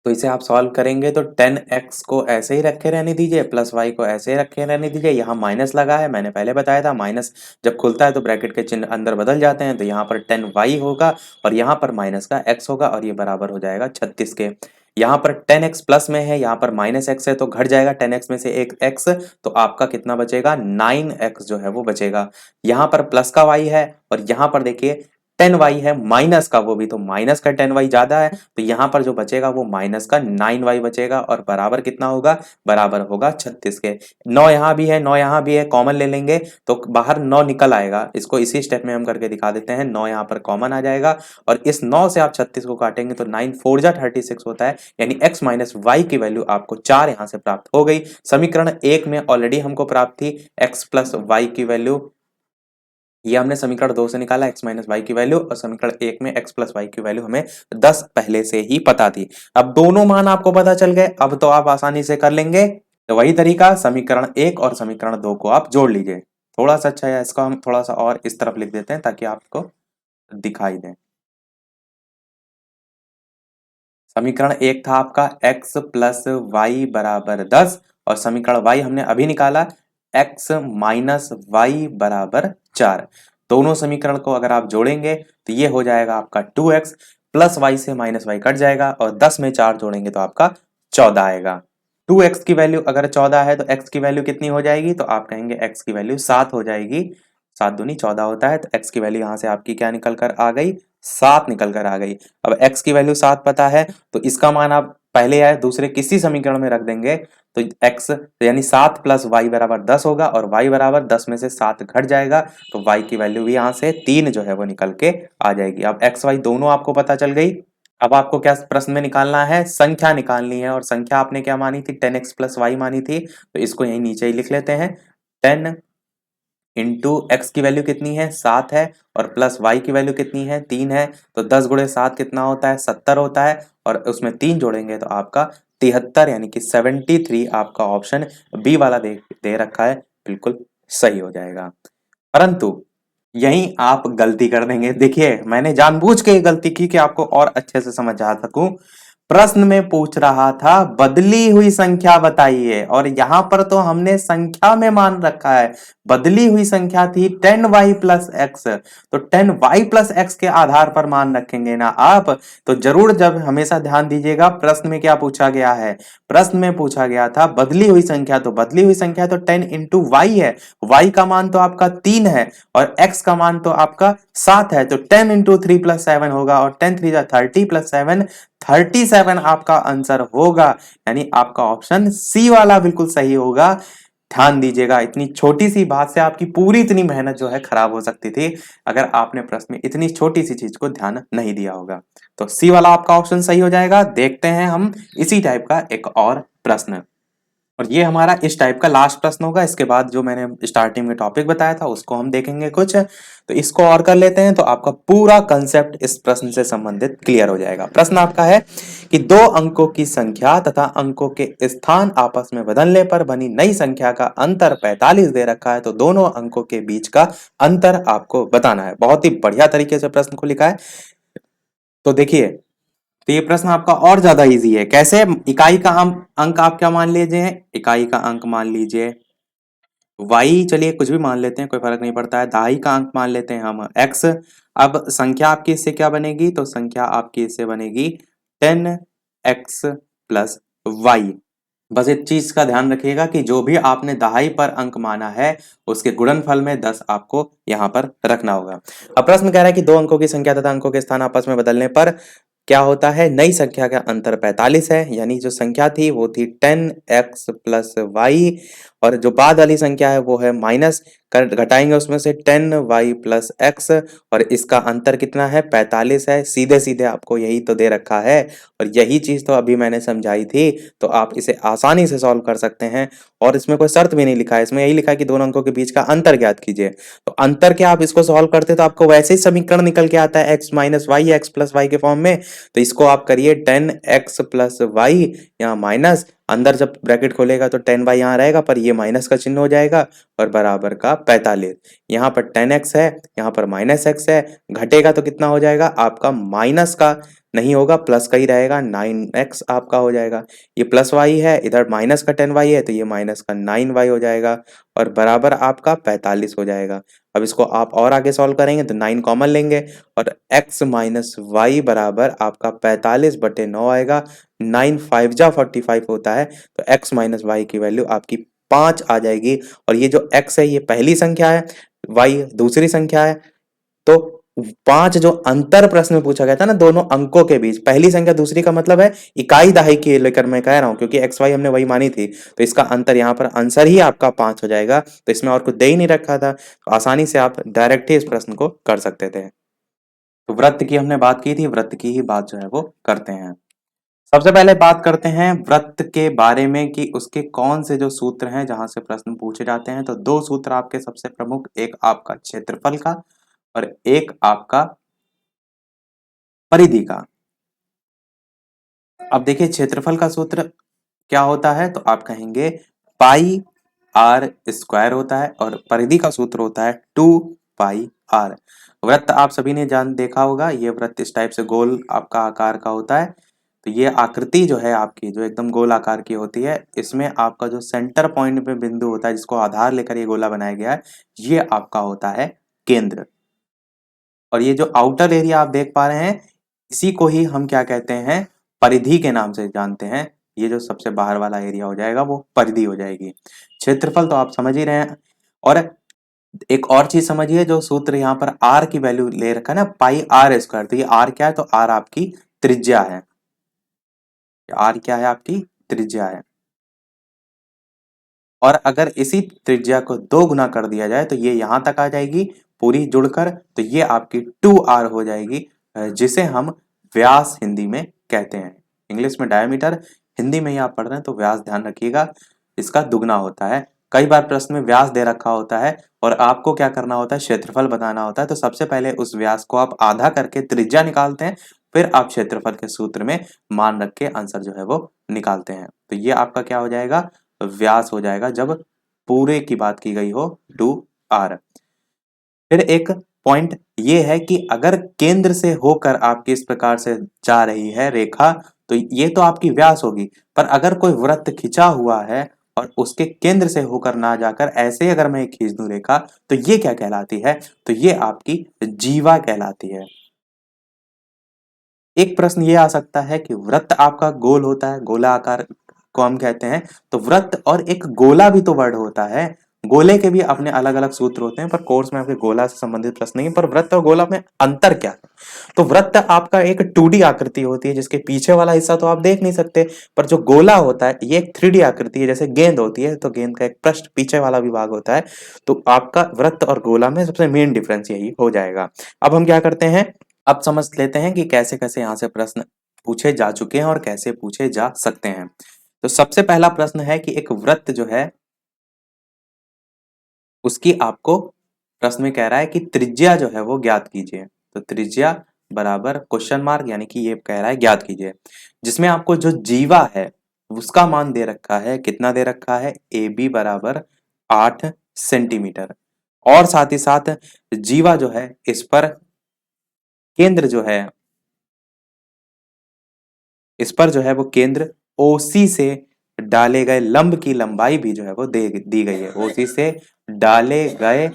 [SPEAKER 1] तो इसे आप सॉल्व करेंगे तो 10x को ऐसे ही रखे रहने दीजिए, प्लस y को ऐसे ही रखे रहने दीजिए। यहाँ माइनस लगा है, मैंने पहले बताया था माइनस जब खुलता है तो ब्रैकेट के चिन्ह अंदर बदल जाते हैं। तो यहाँ पर 10y होगा और यहाँ पर माइनस का x होगा और ये बराबर हो जाएगा 36 के। यहाँ पर 10x प्लस में है, यहाँ पर माइनस x है तो घट जाएगा 10x में से एक x, तो आपका कितना बचेगा 9x जो है वो बचेगा। यहाँ पर प्लस का y है और यहाँ पर देखिए 10y है माइनस का, वो भी तो माइनस का 10y ज्यादा है, तो यहां पर जो बचेगा वो माइनस का 9y बचेगा और बराबर कितना होगा, बराबर होगा 36 के। 9 यहां भी है, 9 यहां भी है, कॉमन ले लेंगे तो बाहर 9 निकल आएगा। इसको इसी स्टेप में हम करके दिखा देते हैं। 9 यहां पर कॉमन आ जाएगा और इस 9 से आप 36 को काटेंगे तो 9 4 जा 36 होता है, यानी x माइनस वाई की वैल्यू आपको 4 यहां से प्राप्त हो गई। समीकरण 1 में ऑलरेडी हमको प्राप्त थी x प्लस वाई की वैल्यू, ये हमने समीकरण 2 से निकाला x माइनस वाई की वैल्यू, और समीकरण 1 में x प्लस वाई की वैल्यू हमें 10 पहले से ही पता थी। अब दोनों मान आपको पता चल गए, अब तो आप आसानी से कर लेंगे। तो वही तरीका समीकरण 1 और समीकरण 2 को आप जोड़ लीजिए। थोड़ा सा अच्छा है, इसको हम थोड़ा सा और इस तरफ लिख देते हैं ताकि आपको दिखाई दे। समीकरण 1 था आपका x प्लस वाई बराबर 10, और समीकरण y हमने अभी निकाला x माइनस वाई बराबर 4। दोनों समीकरण को अगर आप जोड़ेंगे तो ये हो जाएगा आपका 2x, प्लस वाई से माइनस वाई कट जाएगा और 10 में 4 जोड़ेंगे तो आपका 14 आएगा। 2x की वैल्यू अगर 14 है तो x की वैल्यू कितनी हो जाएगी, तो आप कहेंगे x की वैल्यू 7 हो जाएगी। 7 दूनी 14 होता है, तो x की वैल्यू यहाँ से आपकी क्या निकल कर आ गई, 7 निकल कर आ गई। अब x की वैल्यू 7 पता है तो इसका मान आप पहले या दूसरे किसी समीकरण में रख देंगे तो x यानी 7 प्लस वाई बराबर 10 होगा, और y बराबर 10 में से 7 घट जाएगा तो y की वैल्यू भी यहाँ से 3 जो है वो निकल के आ जाएगी। अब x y दोनों आपको पता चल गई। अब आपको क्या प्रश्न में निकालना है, संख्या निकालनी है, और संख्या आपने क्या मानी थी 10x प्लस वाई मानी थी, तो इसको यहीं नीचे ही लिख लेते हैं। 10 इंटू एक्स की वैल्यू कितनी है 7 है, और प्लस वाई की वैल्यू कितनी है 3 है, तो 10 गुणे 7 कितना होता है 70 होता है, और उसमें 3 जोड़ेंगे तो आपका 73 यानी कि 73 आपका ऑप्शन बी वाला दे रखा है, बिल्कुल सही हो जाएगा। परंतु यहीं आप गलती कर देंगे। देखिए मैंने जानबूझ के ये गलती की कि आपको और अच्छे से समझ आ सकूं। प्रश्न में पूछ रहा था बदली हुई संख्या बताइए, और यहां पर तो हमने संख्या में मान रखा है। बदली हुई संख्या थी 10y प्लस एक्स, तो 10y प्लस एक्स के आधार पर मान रखेंगे ना आप। तो जरूर जब हमेशा ध्यान दीजिएगा प्रश्न में क्या पूछा गया है। प्रश्न में पूछा गया था बदली हुई संख्या, तो बदली हुई संख्या तो 10 इंटू वाई है। y का मान तो आपका 3 है और x का मान तो आपका 7 है, तो 10 इंटू 3 प्लस 7 होगा, और 10 3 30 प्लस 7 37 आपका आंसर होगा। यानी आपका ऑप्शन सी वाला बिल्कुल सही होगा। ध्यान दीजिएगा, इतनी छोटी सी बात से आपकी पूरी इतनी मेहनत जो है खराब हो सकती थी अगर आपने प्रश्न में इतनी छोटी सी चीज को ध्यान नहीं दिया होगा। तो सी वाला आपका ऑप्शन सही हो जाएगा। देखते हैं हम इसी टाइप का एक और प्रश्न, और ये हमारा इस टाइप का लास्ट प्रश्न होगा। इसके बाद जो मैंने स्टार्टिंग में टॉपिक बताया था उसको हम देखेंगे कुछ, तो इसको और कर लेते हैं तो आपका पूरा कंसेप्ट इस प्रश्न से संबंधित क्लियर हो जाएगा। प्रश्न आपका है कि दो अंकों की संख्या तथा अंकों के स्थान आपस में बदलने पर बनी नई संख्या का अंतर 45 दे रखा है, तो दोनों अंकों के बीच का अंतर आपको बताना है। बहुत ही बढ़िया तरीके से प्रश्न को लिखा है। तो देखिए, तो ये प्रश्न आपका और ज्यादा इजी है। कैसे? इकाई का अंक आप क्या मान लीजिए, इकाई का अंक मान लीजिए y, चलिए कुछ भी मान लेते हैं, कोई फर्क नहीं पड़ता है। दहाई का अंक मान लेते हैं हम x। अब संख्या आपकी इससे क्या बनेगी, तो संख्या आपकी इससे बनेगी 10x प्लस वाई। बस एक चीज का ध्यान रखिएगा कि जो भी आपने दहाई पर अंक माना है उसके गुणनफल में 10 आपको यहाँ पर रखना होगा। अब प्रश्न कह रहा है कि दो अंकों की संख्या तथा अंकों के स्थान आपस में बदलने पर क्या होता है, नई संख्या का अंतर 45 है। यानी जो संख्या थी वो थी 10x प्लस वाई, और जो बाद वाली संख्या है वो है माइनस, घटाएंगे उसमें से 10y प्लस एक्स, और इसका अंतर कितना है, 45 है। सीधे सीधे आपको यही तो दे रखा है, और यही चीज तो अभी मैंने समझाई थी, तो आप इसे आसानी से सॉल्व कर सकते हैं। और इसमें कोई शर्त भी नहीं लिखा है, इसमें यही लिखा है कि दोनों अंकों के बीच का अंतर ज्ञात कीजिए। तो अंतर क्या, आप इसको सॉल्व करते तो आपको वैसे ही समीकरण निकल के आता है x minus y, x plus y के फॉर्म में। तो इसको आप करिए 10x प्लस वाई, यहाँ माइनस, अंदर जब ब्रैकेट खोलेगा तो 10y यहाँ रहेगा पर ये माइनस का चिन्ह हो जाएगा, और बराबर का 45। यहाँ पर 10x है, यहाँ पर माइनस x है, घटेगा तो कितना हो जाएगा आपका, माइनस का नहीं होगा, प्लस का ही रहेगा, 9x आपका हो जाएगा। ये प्लस y है, इधर माइनस का 10y है, तो ये माइनस का 9y हो जाएगा, और बराबर आपका 45 हो जाएगा। अब इसको आप और आगे सॉल्व करेंगे तो 9 कॉमन लेंगे, और x माइनस वाई बराबर आपका 45/9 आएगा। 9 5 जा 45 होता है, तो x माइनस वाई की वैल्यू आपकी 5 आ जाएगी। और ये जो x है ये पहली संख्या है, y दूसरी संख्या है। तो 5 जो अंतर प्रश्न में पूछा गया था ना दोनों अंकों के बीच, पहली संख्या दूसरी का मतलब है इकाई दहाई की लेकर मैं कह रहा हूं, क्योंकि एक्स वाई हमने वही मानी थी, तो इसका अंतर यहाँ पर आंसर ही आपका 5 हो जाएगा। तो इसमें और कुछ दे ही नहीं रखा था, तो आसानी से आप डायरेक्ट ही इस प्रश्न को कर सकते थे। तो वृत्त की हमने बात की थी, वृत्त की ही बात जो है वो करते हैं। सबसे पहले बात करते हैं वृत्त के बारे में कि उसके कौन से जो सूत्र हैं जहां से प्रश्न पूछे जाते हैं। तो दो सूत्र आपके सबसे प्रमुख, एक आपका क्षेत्रफल का और एक आपका परिधि का। अब देखिए क्षेत्रफल का सूत्र क्या होता है, तो आप कहेंगे पाई आर स्क्वायर होता है, और परिधि का सूत्र होता है 2 पाई आर। वृत्त आप सभी ने जान देखा होगा, ये वृत्त इस टाइप से गोल आपका आकार का होता है। तो ये आकृति जो है आपकी जो एकदम गोल आकार की होती है, इसमें आपका जो सेंटर पॉइंट पे बिंदु होता है जिसको आधार लेकर ये गोला बनाया गया है, ये आपका होता है केंद्र। और ये जो आउटर एरिया आप देख पा रहे हैं, इसी को ही हम क्या कहते हैं, परिधि के नाम से जानते हैं। ये जो सबसे बाहर वाला एरिया हो जाएगा वो परिधि हो जाएगी। क्षेत्रफल तो आप समझ ही रहे हैं। और एक और चीज समझिए, जो सूत्र यहाँ पर आर की वैल्यू ले रखा है ना, पाई आर स्क्वायर, तो ये आर क्या है, तो आर आपकी त्रिज्या है। आर क्या है, आपकी त्रिज्या है। और अगर इसी त्रिज्या को 2 गुना कर दिया जाए तो ये यहां तक आ जाएगी पूरी जुड़कर, तो ये आपकी 2r हो जाएगी, जिसे हम व्यास हिंदी में कहते हैं। इंग्लिश में डायमीटर, हिंदी में ही आप पढ़ रहे हैं तो व्यास ध्यान रखिएगा, इसका दुगना होता है। कई बार प्रश्न में व्यास दे रखा होता है और आपको क्या करना होता है, क्षेत्रफल बताना होता है। तो सबसे पहले उस व्यास को आप आधा करके त्रिज्या निकालते हैं, फिर आप क्षेत्रफल के सूत्र में मान रख के आंसर जो है वो निकालते हैं। तो ये आपका क्या हो जाएगा, व्यास हो जाएगा जब पूरे की बात की गई हो 2r। फिर एक पॉइंट ये है कि अगर केंद्र से होकर आपकी इस प्रकार से जा रही है रेखा, तो ये तो आपकी व्यास होगी। पर अगर कोई वृत्त खिंचा हुआ है और उसके केंद्र से होकर ना जाकर ऐसे ही अगर मैं खींच दूं रेखा, तो ये क्या कहलाती है? तो ये आपकी जीवा कहलाती है। एक प्रश्न ये आ सकता है कि वृत्त आपका गोल होता है, गोला आकार को हम कहते हैं, तो वृत्त और एक गोला भी तो वर्ड होता है। गोले के भी अपने अलग अलग सूत्र होते हैं, पर कोर्स में आपके गोला से संबंधित प्रश्न नहीं है। पर वृत्त और गोला में अंतर क्या है? तो वृत्त आपका एक 2D आकृति होती है, जिसके पीछे वाला हिस्सा तो आप देख नहीं सकते, पर जो गोला होता है ये एक 3D आकृति है। जैसे गेंद होती है तो गेंद का एक पृष्ठ पीछे वाला विभाग होता है। तो आपका वृत्त और गोला में सबसे मेन डिफरेंस यही हो जाएगा। अब हम क्या करते हैं, अब समझ लेते हैं कि कैसे कैसे यहाँ से प्रश्न पूछे जा चुके हैं और कैसे पूछे जा सकते हैं। तो सबसे पहला प्रश्न है कि एक वृत्त जो है उसकी आपको प्रश्न में कह रहा है कि त्रिज्या जो है वो ज्ञात कीजिए। तो त्रिज्या बराबर क्वेश्चन मार्क, यानी कि ये कह रहा है ज्ञात कीजिए, जिसमें आपको जो जीवा है उसका मान दे रखा है। कितना दे रखा है? ए बी बराबर 8 सेंटीमीटर। और साथ ही साथ जीवा जो है इस पर केंद्र जो है, इस पर जो है वो केंद्र ओसी से डाले गए लंब की लंबाई भी जो है वो दी गई है। ओसी से डाले गए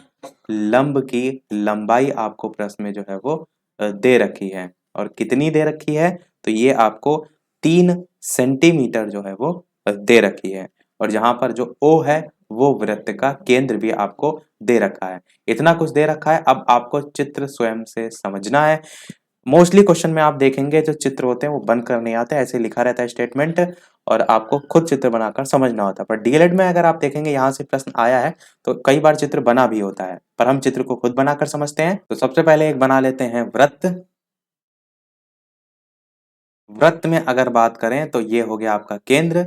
[SPEAKER 1] लंब की लंबाई आपको प्रश्न में जो है वो दे रखी है। और कितनी दे रखी है? तो ये आपको 3 सेंटीमीटर जो है वो दे रखी है। और जहां पर जो ओ है वो वृत्त का केंद्र भी आपको दे रखा है। इतना कुछ दे रखा है, अब आपको चित्र स्वयं से समझना है। मोस्टली क्वेश्चन में आप देखेंगे जो चित्र होते हैं वो बनकर नहीं आते, ऐसे लिखा रहता है स्टेटमेंट, और आपको खुद चित्र बनाकर समझना होता है। पर डीएलएड में अगर आप देखेंगे यहाँ से प्रश्न आया है तो कई बार चित्र बना भी होता है, पर हम चित्र को खुद बनाकर समझते हैं। तो सबसे पहले एक बना लेते हैं वृत्त। वृत्त में अगर बात करें तो ये हो गया आपका केंद्र।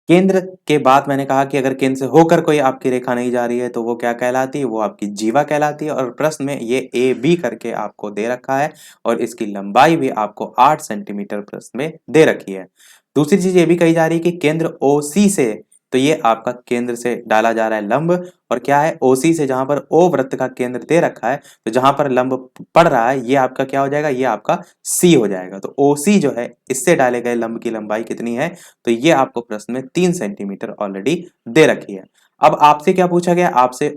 [SPEAKER 1] केंद्र के बाद मैंने कहा कि अगर केंद्र से होकर कोई आपकी रेखा नहीं जा रही है तो वो क्या कहलाती है? वो आपकी जीवा कहलाती है। और प्रश्न में ये ए बी करके आपको दे रखा है और इसकी लंबाई भी आपको 8 सेंटीमीटर प्रश्न में दे रखी है। दूसरी चीज ये भी कही जा रही है कि केंद्र ओ सी से, तो ये आपका केंद्र से डाला जा रहा है लंब, और क्या है? ओ सी से, जहां पर ओ वृत्त का केंद्र दे रखा है, तो जहां पर लंब पड़ रहा है ये आपका क्या हो जाएगा? ये आपका सी हो जाएगा। तो ओ सी जो है इससे डाले गए लंब की लंबाई कितनी है? तो ये आपको प्रश्न में 3 सेंटीमीटर ऑलरेडी दे रखी है। अब आपसे क्या पूछा गया? आपसे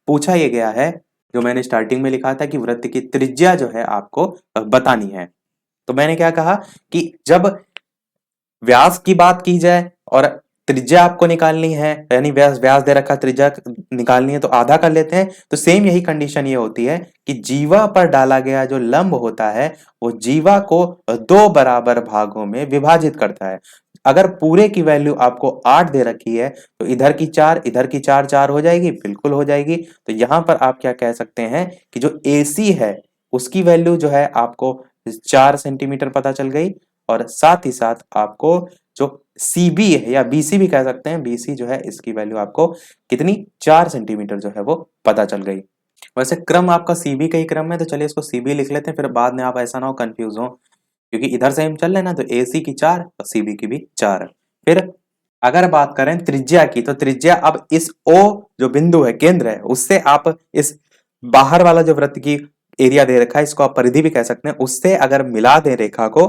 [SPEAKER 1] पूछा यह गया है, जो मैंने स्टार्टिंग में लिखा था कि वृत्त की त्रिज्या जो है आपको बतानी है। तो मैंने क्या कहा कि जब व्यास की बात की जाए और त्रिज्या आपको निकालनी है, यानी व्यास व्यास दे रखा, त्रिज्या निकालनी है, तो आधा कर लेते हैं। तो सेम यही कंडीशन ये होती है कि जीवा पर डाला गया जो लंब होता है वो जीवा को 2 बराबर भागों में विभाजित करता है। अगर पूरे की वैल्यू आपको 8 दे रखी है तो इधर की 4 इधर की 4 4 हो जाएगी, बिल्कुल हो जाएगी। तो यहां पर आप क्या कह सकते हैं कि जो AC है उसकी वैल्यू जो है आपको 4 सेंटीमीटर पता चल गई। और साथ ही साथ आपको जो CB है या BC भी कह सकते हैं, BC जो है इसकी वैल्यू आपको कितनी? 4 सेंटीमीटर जो है वो पता चल गई। वैसे क्रम आपका CB का ही क्रम है, तो चलिए इसको CB लिख लेते हैं, फिर बाद में आप ऐसा ना हो कंफ्यूज हो, क्योंकि इधर से हम चल रहे हैं ना, तो AC की 4 और CB की भी 4। फिर अगर बात करें त्रिज्या की, तो त्रिज्या अब इस O जो बिंदु है, केंद्र है, उससे आप इस बाहर वाला जो वृत्त की एरिया दे रखा है, इसको आप परिधि भी कह सकते हैं, उससे अगर मिला दें रेखा को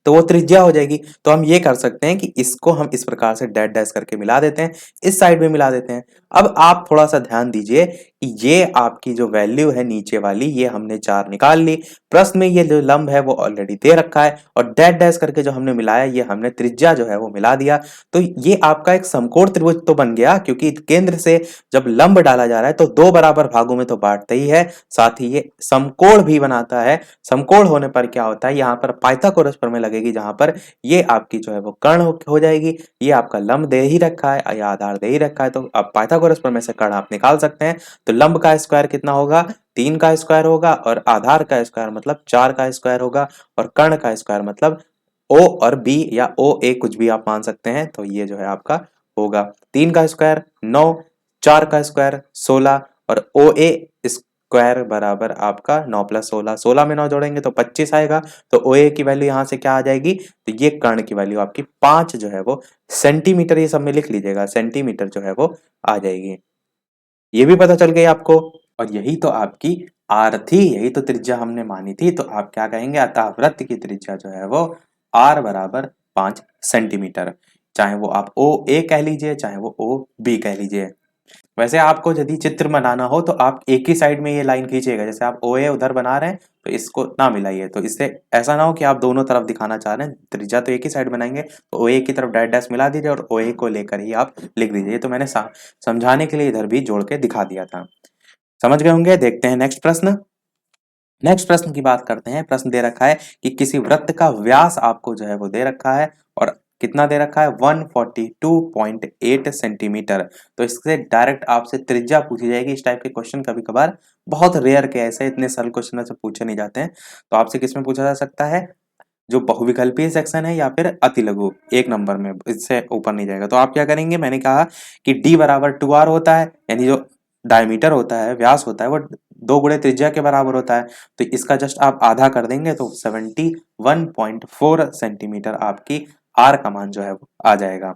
[SPEAKER 1] तो वो त्रिज्या हो जाएगी। तो हम ये कर सकते हैं कि इसको हम इस प्रकार से डैश डैश करके मिला देते हैं, इस साइड में मिला देते हैं। अब आप थोड़ा सा ध्यान दीजिए कि ये आपकी जो वैल्यू है नीचे वाली, ये हमने 4 निकाल ली। प्रश्न में ये जो लंब है वो ऑलरेडी दे रखा है, और डैश डैश करके जो हमने मिलाया ये हमने त्रिज्या जो है वो मिला दिया। तो ये आपका एक समकोण त्रिभुज तो बन गया, क्योंकि केंद्र से जब लंब डाला जा रहा है तो 2 बराबर भागों में तो बांटता ही है, साथ ही ये समकोण भी बनाता है। समकोण होने पर क्या होता है? यहाँ पर पाइथागोरस प्रमेय लगेगी, जहां पर ये आपकी जो है वो कर्ण हो जाएगी। ये आपका लंब दे ही रखा है या आधार दे ही रखा है, तो अब पाइथागोरस प्रमेय से कर्ण आप निकाल सकते हैं। तो लंब का स्क्वायर कितना होगा? 3 का स्क्वायर होगा, और आधार का स्क्वायर मतलब 4 का स्क्वायर होगा, और कर्ण का स्क्वायर मतलब O और B या OA कुछ भी आप मान सकते हैं। तो ये जो है आपका होगा 3 का स्क्वायर 9, 4 का स्क्वायर 16, और OA स्क्वायर बराबर आपका 9 प्लस 16, 16 में 9 जोड़ेंगे तो 25 आएगा। तो OA की वैल्यू यहां से क्या आ जाएगी? तो ये कर्ण की वैल्यू आपकी 5 जो है वो सेंटीमीटर, ये सब में लिख लीजिएगा, सेंटीमीटर जो है वो आ जाएगी। ये भी पता चल गई आपको। और यही तो आपकी आर थी, यही तो त्रिज्या हमने मानी थी। तो आप क्या कहेंगे? अतः वृत्त की त्रिज्या जो है वो r बराबर 5 सेंटीमीटर, चाहे वो आप ओ ए कह लीजिए चाहे वो ओ बी कह लीजिए। वैसे आपको यदि चित्र बनाना हो तो आप एक ही साइड में ये लाइन खींचिएगा, जैसे आप ओ ए उधर बना रहे हैं तो इसको ना मिलाइए, तो इससे ऐसा ना हो कि आप दोनों तरफ दिखाना चाह रहे हैं, त्रिज्या तो एक ही साइड बनाएंगे तो ओ ए की तरफ डैश डैश मिला दीजिए और ओ ए को लेकर ही आप लिख दीजिए। तो मैंने समझाने के लिए इधर भी जोड़ के दिखा दिया था, समझ गए होंगे। देखते हैं नेक्स्ट प्रश्न। नेक्स्ट प्रश्न की बात करते हैं। प्रश्न दे रखा है कि किसी वृत्त का व्यास आपको जो है वो दे रखा है और कितना दे रखा है 142.8 सेंटीमीटर। तो इससे डायरेक्ट आपसे त्रिज्या पूछी जाएगी। इस टाइप के क्वेश्चन कभी कभार बहुत रेयर के ऐसे इतने सरल क्वेश्चन से पूछे नहीं जाते हैं। तो आपसे किसमें पूछा जा सकता है, जो बहुविकल्पीय सेक्शन है या फिर अति लघु, एक नंबर में, इससे ऊपर नहीं जाएगा। तो आप क्या करेंगे, मैंने कहा कि डी बराबर 2r होता है, यानी जो डायमीटर होता है, व्यास होता है, वो 2 गुणे त्रिज्या के बराबर होता है। तो इसका जस्ट आप आधा कर देंगे तो 71.4 सेंटीमीटर आपकी आर का मान जो है वो आ जाएगा।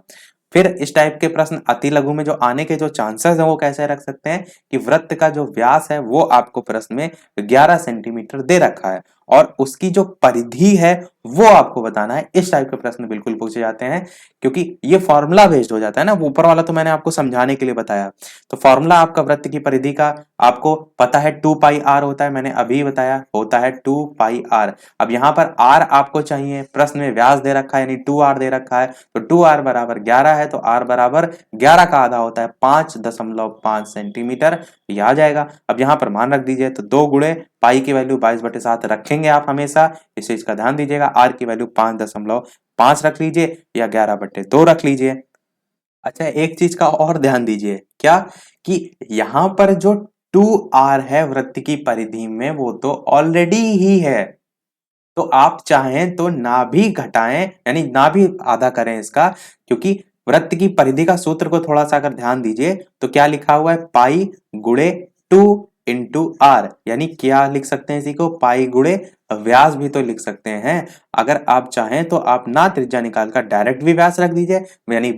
[SPEAKER 1] फिर इस टाइप के प्रश्न अति लघु में जो आने के जो चांसेस है वो कैसे रख सकते हैं कि वृत्त का जो व्यास है वो आपको प्रश्न में 11 सेंटीमीटर दे रखा है और उसकी जो परिधि है वो आपको बताना है। इस टाइप के प्रश्न बिल्कुल पूछे जाते हैं क्योंकि ये फॉर्मूला बेस्ड हो जाता है ना, वो ऊपर वाला तो मैंने आपको समझाने के लिए बताया। तो फॉर्मूला आपका वृत्त की परिधि का आपको पता है 2 पाई आर होता है, मैंने अभी बताया होता है 2 पाई आर। अब यहाँ पर आर आपको चाहिए, प्रश्न में व्यास दे रखा है यानी 2 आर दे रखा है, तो 2 आर बराबर 11 है, तो आर बराबर 11 का आधा होता है 5.5 सेंटीमीटर, ये आ जाएगा। अब यहाँ पर मान रख दीजिए तो 2 गुणे पाई की वैल्यू 22/7 रखेंगे आप हमेशा, इस चीज का ध्यान दीजिएगा। आर की वैल्यू 5.5 रख लीजिए या 11/2 रख लीजिए। अच्छा, एक चीज का और ध्यान दीजिए, क्या कि यहाँ पर जो 2r है वृत्त की परिधि में वो तो ऑलरेडी ही है, तो आप चाहें तो ना भी घटाएं यानी ना भी आधा करें इसका, क्योंकि वृत्त की परिधि का सूत्र को थोड़ा सा अगर ध्यान दीजिए तो क्या लिखा हुआ है, पाई गुणे 2 इंटू आर, यानी क्या लिख सकते हैं इसी को, पाई गुणे व्यास भी तो लिख सकते हैं। अगर आप चाहें तो आप ना त्रिज्या निकाल कर डायरेक्ट भी व्यास रख दीजिए, यानी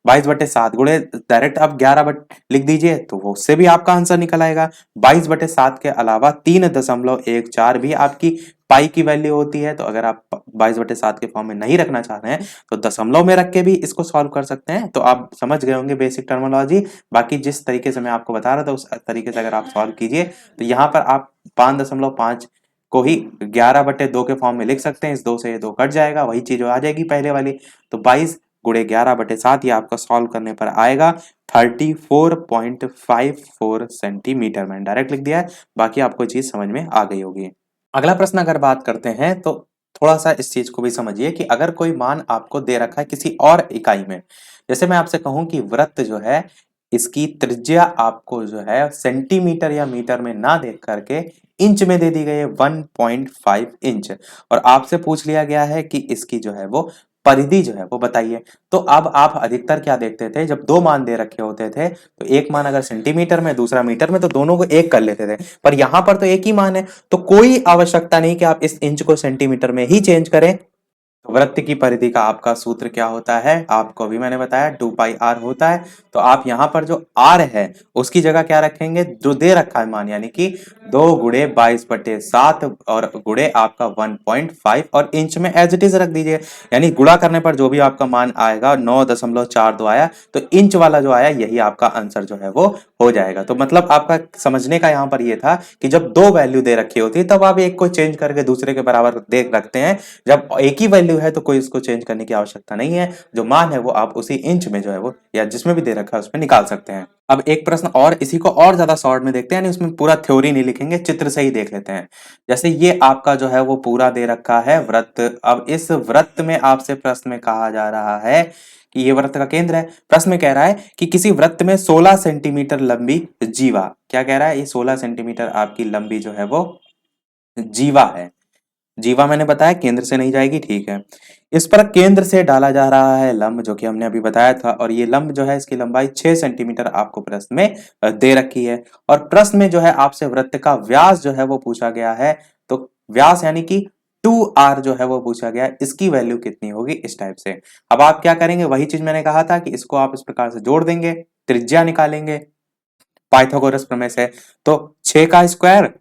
[SPEAKER 1] 22/7 गुणे डायरेक्ट आप 11 लिख दीजिए तो वो उससे भी आपका आंसर निकल आएगा। 22/7 के अलावा 3.14 भी आपकी पाई की वैल्यू होती है। तो अगर आप 22/7 के फॉर्म में नहीं रखना चाह रहे हैं तो दशमलव में रख के भी इसको सॉल्व कर सकते हैं। तो आप समझ गए होंगे बेसिक टर्मिनोलॉजी। बाकी जिस तरीके से मैं आपको बता रहा था उस तरीके से अगर आप सॉल्व कीजिए तो यहाँ पर आप 5.5 को ही 11/2 के फॉर्म में लिख सकते हैं। इस 2 से ये 2 कट जाएगा, वही चीज आ जाएगी पहले वाली। तो 22 गुणे 11/7 ये आपका सॉल्व करने पर आएगा 34.54 सेंटीमीटर। मैंने डायरेक्ट लिख दिया है, बाकी आपको चीज समझ में आ गई होगी। अगला प्रश्न अगर बात करते हैं तो थोड़ा सा इस चीज को भी समझिए कि अगर कोई मान आपको दे रखा है किसी और इकाई में, जैसे मैं आपसे कहूं कि वृत्त जो है इसकी त्रिज्या आपको जो है सेंटीमीटर या मीटर में ना देख करके इंच में दे दी गई है 1.5 इंच, और आपसे पूछ लिया गया है कि इसकी जो है वो परिधि जो है वो बताइए। तो अब आप अधिकतर क्या देखते थे, जब 2 मान दे रखे होते थे तो एक मान अगर सेंटीमीटर में दूसरा मीटर में तो दोनों को एक कर लेते थे, पर यहां पर तो एक ही मान है तो कोई आवश्यकता नहीं कि आप इस इंच को सेंटीमीटर में ही चेंज करें। तो वृत्त की परिधि का आपका सूत्र क्या होता है, आपको अभी मैंने बताया 2 पाई आर होता है। तो आप यहाँ पर जो आर है उसकी जगह क्या रखेंगे, जो दे रखा है मान, यानी कि 2 गुणे 22/7 और गुणे आपका 1.5 और इंच में एज इट इज रख दीजिए। यानी गुणा करने पर जो भी आपका मान आएगा 9.42 आया तो इंच वाला जो आया यही आपका आंसर जो है वो हो जाएगा। तो मतलब आपका समझने का यहाँ पर ये था कि जब 2 वैल्यू दे रखी होती है तब आप एक को चेंज करके दूसरे के बराबर देख रखते हैं, जब एक ही वैल्यू है तो कोई इसको चेंज करने की आवश्यकता नहीं है। जो मान है वो आप उसी इंच में जो है वो या जिसमें भी दे रखा है उसमें निकाल सकते हैं। अब एक प्रश्न और इसी को और ज्यादा शॉर्ट में देखते हैं, यानी उसमें पूरा थ्योरी नहीं लिखेंगे, चित्र से ही देख लेते हैं। जैसे ये आपका जो है वो पूरा दे रखा है वृत्त। अब इस वृत्त में आपसे प्रश्न में कहा जा रहा है कि ये वृत्त का केंद्र है। प्रश्न में कह रहा है कि किसी वृत्त में 16 सेंटीमीटर लंबी जीवा, क्या कह रहा है, ये 16 सेंटीमीटर आपकी लंबी जो है वो जीवा है। जीवा मैंने बताया केंद्र से नहीं जाएगी, ठीक है। इस पर केंद्र से डाला जा रहा है लंब, जो कि हमने अभी बताया था, और ये लंब जो है इसकी लंबाई 6 सेंटीमीटर आपको प्रश्न में दे रखी है। और प्रश्न में जो है आपसे वृत्त का व्यास जो है वो पूछा गया है। तो व्यास यानी कि 2r जो है वो पूछा गया है, इसकी वैल्यू कितनी होगी, इस टाइप से। अब आप क्या करेंगे, वही चीज मैंने कहा था कि इसको आप इस प्रकार से जोड़ देंगे, त्रिज्या निकालेंगे पाइथागोरस प्रमेय से। तो 6 का स्क्वायर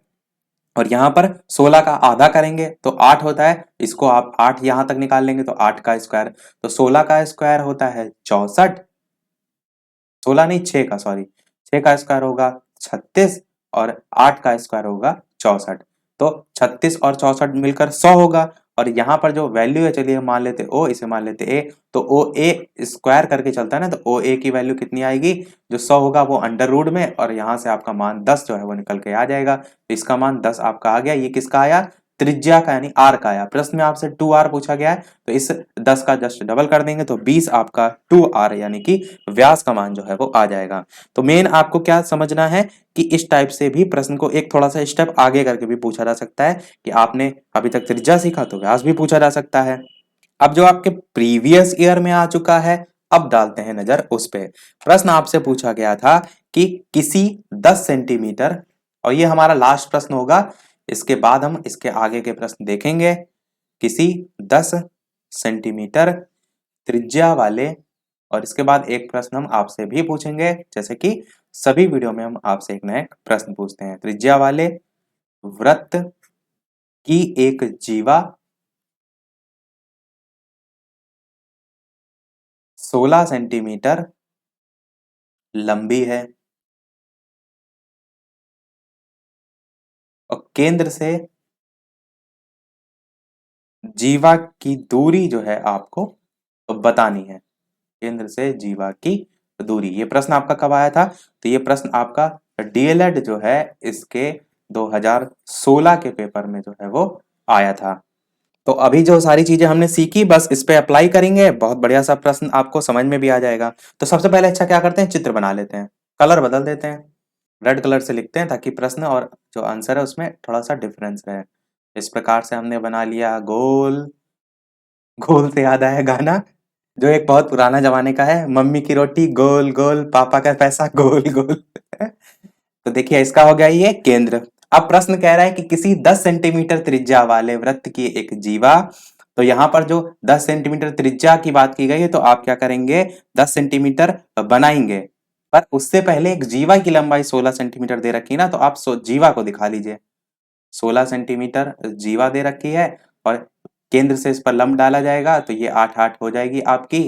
[SPEAKER 1] और यहाँ पर 16 का आधा करेंगे तो 8 होता है, इसको आप 8 यहाँ तक निकाल लेंगे तो 8 का स्क्वायर, तो 16 का स्क्वायर होता है 64, 16 नहीं 6 का, सॉरी 6 का स्क्वायर होगा 36 और 8 का स्क्वायर होगा 64। तो 36 और 64 मिलकर 100 होगा। और यहाँ पर जो वैल्यू है, चलिए हम मान लेते ओ, इसे मान लेते ए, तो ओ ए स्क्वायर करके चलता है ना, तो ओ ए की वैल्यू कितनी आएगी, जो 100 होगा वो अंडर रूट में, और यहाँ से आपका मान 10 जो है वो निकल के आ जाएगा। तो इसका मान 10 आपका आ गया। ये किसका आया, त्रिज्या का यानी आर का आया। प्रश्न में आपसे 2r पूछा गया है, तो इस 10 का जस्ट डबल कर देंगे तो 20 आपका 2r यानी कि व्यास का मान जो है वो आ जाएगा। तो मेन आपको क्या समझना है कि इस टाइप से भी प्रश्न को एक थोड़ा सा स्टेप आगे करके भी पूछा जा सकता है कि आपने अभी तक त्रिज्या सीखा तो व्यास भी पूछा जा सकता है। अब जो आपके प्रीवियस ईयर में आ चुका है, अब डालते हैं नजर उस पे। प्रश्न आपसे पूछा गया था कि किसी 10 सेंटीमीटर, और ये हमारा लास्ट प्रश्न होगा, इसके बाद हम इसके आगे के प्रश्न देखेंगे। किसी 10 सेंटीमीटर त्रिज्या वाले, और इसके बाद एक प्रश्न हम आपसे भी पूछेंगे, जैसे कि सभी वीडियो में हम आपसे एक नया प्रश्न पूछते हैं। त्रिज्या वाले वृत्त की एक जीवा 16 सेंटीमीटर लंबी है और केंद्र से जीवा की दूरी जो है आपको बतानी है। केंद्र से जीवा की दूरी, ये प्रश्न आपका कब आया था, तो ये प्रश्न आपका डीएलएड जो है इसके 2016 के पेपर में जो है वो आया था। तो अभी जो सारी चीजें हमने सीखी बस इस पे अप्लाई करेंगे, बहुत बढ़िया सा प्रश्न आपको समझ में भी आ जाएगा। तो सबसे पहले अच्छा क्या करते हैं, चित्र बना लेते हैं, कलर बदल देते हैं, रेड कलर से लिखते हैं ताकि प्रश्न और जो आंसर है उसमें थोड़ा सा डिफरेंस रहे। इस प्रकार से हमने बना लिया गोल। गोल से याद आया गाना, जो एक बहुत पुराना जमाने का है, मम्मी की रोटी गोल गोल, पापा का पैसा गोल गोल। तो देखिए इसका हो गया ये केंद्र। अब प्रश्न कह रहा है कि किसी 10 सेंटीमीटर त्रिज्या वाले वृत्त की एक जीवा, तो यहाँ पर जो 10 सेंटीमीटर त्रिज्या की बात की गई है, तो आप क्या करेंगे, 10 सेंटीमीटर बनाएंगे, पर उससे पहले एक जीवा की लंबाई 16 सेंटीमीटर दे रखी है ना, तो आप जीवा को दिखा लीजिए। 16 सेंटीमीटर जीवा दे रखी है और केंद्र से इस पर लंब डाला जाएगा, तो ये 8 8 हो जाएगी आपकी।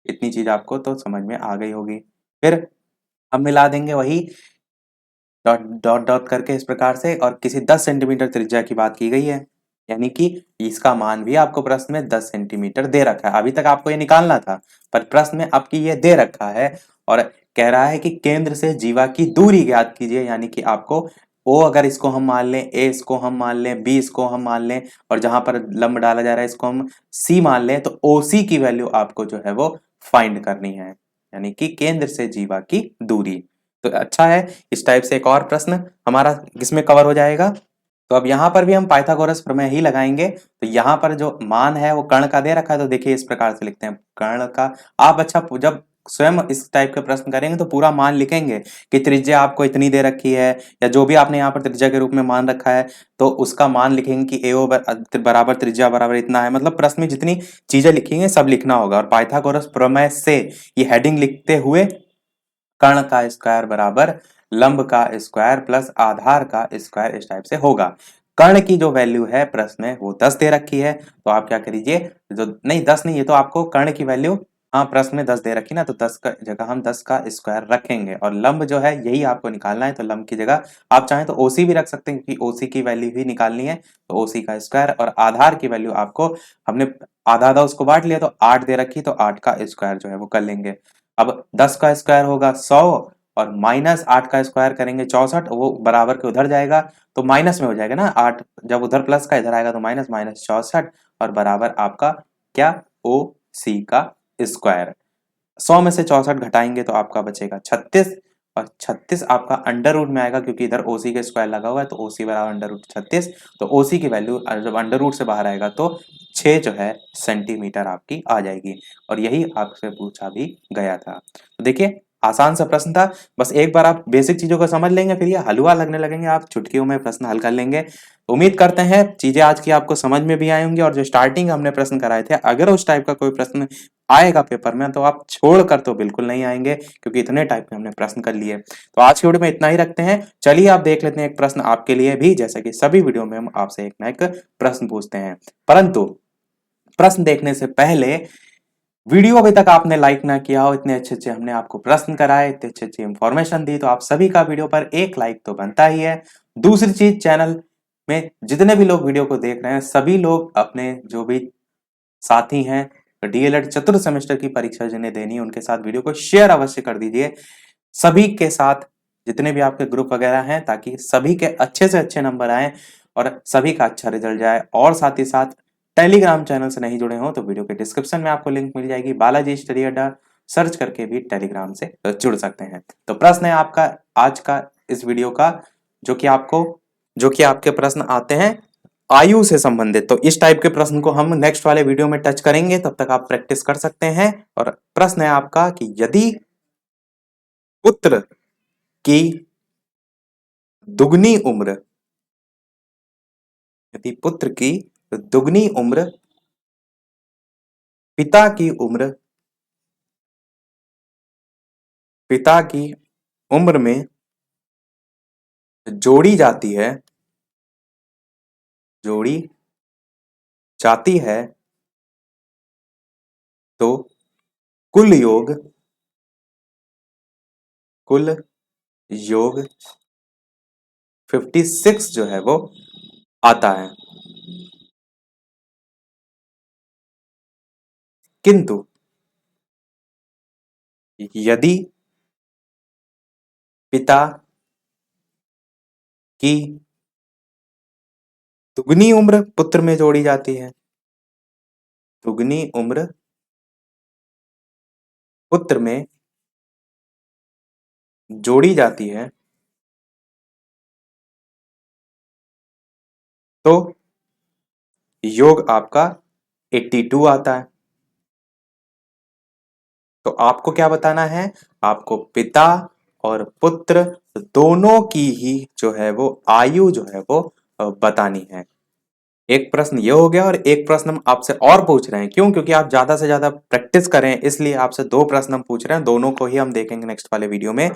[SPEAKER 1] इतनी चीज आपको तो समझ में आ गई होगी। फिर हम मिला देंगे वही डॉट डॉट डॉट करके इस प्रकार से, और किसी 10 सेंटीमीटर त्रिज्या की बात की गई है, यानी कि इसका मान भी आपको प्रश्न में 10 सेंटीमीटर दे रखा है। अभी तक आपको ये निकालना था, पर प्रश्न में आपकी ये दे रखा है और कह रहा है कि केंद्र से जीवा की दूरी ज्ञात कीजिए, यानी कि आपको ओ अगर इसको हम मान लें, ए इसको हम मान लें, बी इसको हम मान लें, और जहां पर लंब डाला जा रहा है इसको हम सी मान लें, तो ओ सी की वैल्यू आपको जो है वो फाइंड करनी है, यानी कि केंद्र से जीवा की दूरी। तो अच्छा है, इस टाइप से एक और प्रश्न हमारा किसमें कवर हो जाएगा। तो अब यहाँ पर भी हम पाइथागोरस प्रमेय ही लगाएंगे। तो यहाँ पर जो मान है वो कर्ण का दे रखा है, तो देखिए इस प्रकार से लिखते हैं कर्ण का। आप अच्छा जब स्वयं इस टाइप के प्रश्न करेंगे तो पूरा मान लिखेंगे कि त्रिज्या आपको इतनी दे रखी है, या जो भी आपने यहाँ पर त्रिज्या के रूप में मान रखा है, तो उसका मान लिखेंगे कि एओ बराबर त्रिज्या बराबर इतना है। मतलब प्रश्न में जितनी चीजें लिखेंगे सब लिखना होगा, और पाइथागोरस प्रमेय से ये हेडिंग लिखते हुए कर्ण का स्क्वायर बराबर लंब का स्क्वायर प्लस आधार का स्क्वायर इस टाइप से होगा। कर्ण की जो वैल्यू है प्रश्न में वो 10 दे रखी है, तो आप क्या करिए, जो नहीं 10 नहीं, ये तो आपको कर्ण की वैल्यू, हाँ प्रश्न में 10 दे रखी ना, तो 10 का जगह हम 10 का स्क्वायर रखेंगे, और लंब जो है यही आपको निकालना है, तो लंब की जगह आप चाहें तो ओसी भी रख सकते हैं, क्योंकि ओसी की वैल्यू ही निकालनी है, तो ओसी का स्क्वायर। और आधार की वैल्यू आपको, हमने आधा आधा उसको बांट लिया तो 8 दे रखी, तो 8 का स्क्वायर जो है वो कर लेंगे। अब 10 का स्क्वायर होगा 100, और माइनस 8 का स्क्वायर करेंगे 64, वो बराबर के उधर जाएगा तो माइनस में हो जाएगा ना, 8 जब उधर प्लस का इधर आएगा तो माइनस, माइनस 64, और बराबर आपका क्या, ओ सी का स्क्वायर। 100 में से 64 घटाएंगे तो आपका बचेगा 36, और 36 आपका अंडर रूट में आएगा, क्योंकि इधर ओसी का स्क्वायर लगा हुआ है, तो ओसी बराबर अंडर रूट 36। तो ओसी की वैल्यू जब अंडर रूट से बाहर आएगा तो 6 जो है सेंटीमीटर आपकी आ जाएगी, और यही आपसे पूछा भी गया था। तो देखिए आसान सा प्रश्न था, बस एक बार आप बेसिक चीजों को समझ लेंगे फिर ये हलवा लगने लगेंगे, आप चुटकियों में प्रश्न हल कर लेंगे। उम्मीद करते हैं चीजें आज की आपको समझ में भी आई होंगी, और जो स्टार्टिंग हमने प्रश्न कराए थे, अगर उस टाइप का कोई प्रश्न आएगा पेपर में, तो आप छोड़कर तो बिल्कुल नहीं आएंगे, क्योंकि इतने टाइप के हमने प्रश्न कर लिए। तो आज की वीडियो में इतना ही रखते हैं। चलिए आप देख लेते हैं एक प्रश्न आपके लिए भी, जैसे कि सभी वीडियो में हम आपसे एक ना एक प्रश्न पूछते हैं। परंतु प्रश्न देखने से पहले, वीडियो अभी तक आपने लाइक ना किया हो, इतने अच्छे अच्छे हमने आपको प्रश्न कराए, इतने अच्छे अच्छे इंफॉर्मेशन दी, तो आप सभी का वीडियो पर एक लाइक तो बनता ही है। दूसरी चीज, चैनल में जितने भी लोग वीडियो को देख रहे हैं, सभी लोग अपने जो भी साथी हैं डीएलएड चतुर्थ सेमेस्टर की परीक्षा जिन्हें देनी है, उनके साथ वीडियो को शेयर अवश्य कर दीजिए, सभी के साथ, जितने भी आपके ग्रुप वगैरह हैं, ताकि सभी के अच्छे से अच्छे नंबर आए और सभी का अच्छा रिजल्ट जाए। और साथ ही साथ टेलीग्राम चैनल से नहीं जुड़े हो तो वीडियो के डिस्क्रिप्शन में आपको लिंक मिल जाएगी, बालाजी स्टडी अड्डा सर्च करके भी टेलीग्राम से जुड़ सकते हैं। तो प्रश्न है आपका आज का इस वीडियो का, जो कि आपके प्रश्न आते हैं आयु से संबंधित। तो इस टाइप के प्रश्न को हम नेक्स्ट वाले वीडियो में टच करेंगे, तब तक आप प्रैक्टिस कर सकते हैं। और प्रश्न है आपका कि यदि पुत्र की दुगनी उम्र यदि पुत्र की दुगनी उम्र पिता की उम्र पिता की उम्र में जोड़ी जाती है जोड़ी जाती है तो कुल योग 56 जो है वो आता है। किंतु यदि पिता की दुगनी उम्र पुत्र में जोड़ी जाती है दुगनी उम्र पुत्र में जोड़ी जाती है तो योग आपका 82 आता है। तो आपको क्या बताना है, आपको पिता और पुत्र दोनों की ही जो है वो आयु जो है वो बतानी है। एक प्रश्न ये हो गया, और एक प्रश्न हम आपसे और पूछ रहे हैं। क्यों? क्योंकि आप ज्यादा से ज्यादा प्रैक्टिस करें, इसलिए आपसे दो प्रश्न हम पूछ रहे हैं, दोनों को ही हम देखेंगे नेक्स्ट वाले वीडियो में।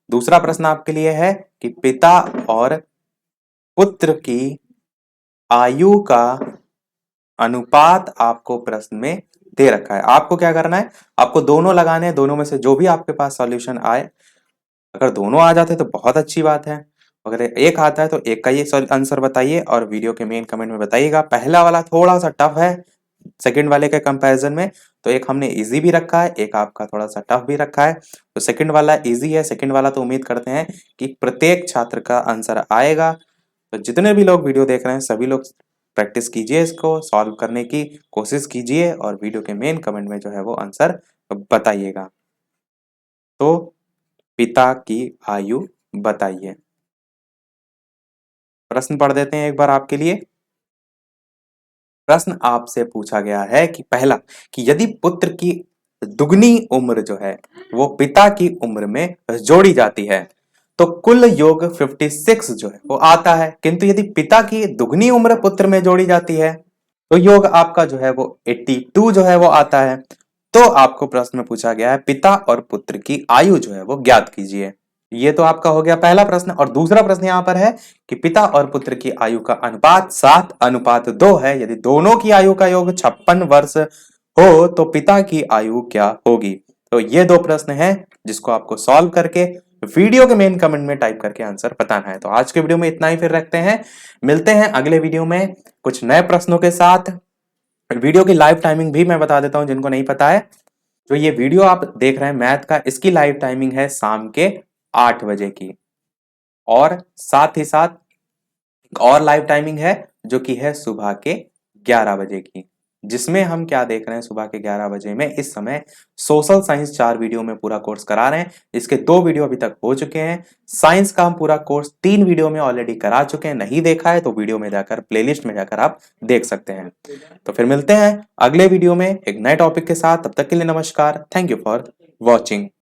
[SPEAKER 1] दूसरा प्रश्न आपके लिए है कि पिता और पुत्र की आयु का अनुपात आपको प्रश्न में दे रखा है। आपको क्या करना है, आपको दोनों लगाने हैं, दोनों में से जो भी आपके पास सॉल्यूशन आए, अगर दोनों आ जाते तो बहुत अच्छी बात है, अगर एक आता है तो एक का ही आंसर बताइए और वीडियो के मेन कमेंट में बताइएगा। पहला वाला थोड़ा सा टफ है सेकंड वाले के कंपैरिजन में, तो एक हमने इजी भी रखा है, एक आपका थोड़ा सा टफ भी रखा है। तो सेकंड वाला इजी है, सेकंड वाला तो उम्मीद करते हैं कि प्रत्येक छात्र का आंसर आएगा। तो जितने भी लोग वीडियो देख रहे हैं सभी लोग प्रैक्टिस कीजिए, इसको सॉल्व करने की कोशिश कीजिए और वीडियो के मेन कमेंट में जो है वो आंसर बताइएगा। तो पिता की आयु बताइए। प्रश्न पढ़ देते हैं एक बार आपके लिए। प्रश्न आपसे पूछा गया है कि पहला, कि यदि पुत्र की दुगनी उम्र जो है वो पिता की उम्र में जोड़ी जाती है तो कुल योग 56 जो है वो आता है, किंतु यदि पिता की दुगनी उम्र पुत्र में जोड़ी जाती है तो योग आपका जो है वो 82 जो है वो आता है। तो आपको प्रश्न में पूछा गया है पिता और पुत्र की आयु जो है वो ज्ञात कीजिए। ये तो आपका हो गया पहला प्रश्न। और दूसरा प्रश्न यहाँ पर है कि पिता और पुत्र की आयु का अनुपात 7:2 है। यदि दोनों की आयु का योग 56 वर्ष हो तो पिता की आयु क्या होगी। तो ये दो प्रश्न हैं जिसको आपको सॉल्व करके वीडियो के मेन कमेंट में टाइप करके आंसर बताना है। तो आज के वीडियो में इतना ही, फिर रखते हैं, मिलते हैं अगले वीडियो में कुछ नए प्रश्नों के साथ। वीडियो की लाइव टाइमिंग भी मैं बता देता हूं जिनको नहीं पता है। जो ये वीडियो आप देख रहे हैं मैथ का, इसकी लाइव टाइमिंग है शाम के 8 बजे की, और साथ ही साथ एक और लाइव टाइमिंग है जो कि है सुबह के 11 बजे की, जिसमें हम क्या देख रहे हैं सुबह के 11 बजे में इस समय सोशल साइंस 4 वीडियो में पूरा कोर्स करा रहे हैं। इसके 2 वीडियो अभी तक हो चुके हैं। साइंस का हम पूरा कोर्स 3 वीडियो में ऑलरेडी करा चुके हैं, नहीं देखा है तो वीडियो में जाकर प्लेलिस्ट में जाकर आप देख सकते हैं। तो फिर मिलते हैं अगले वीडियो में एक नए टॉपिक के साथ, तब तक के लिए नमस्कार, थैंक यू फॉर वॉचिंग।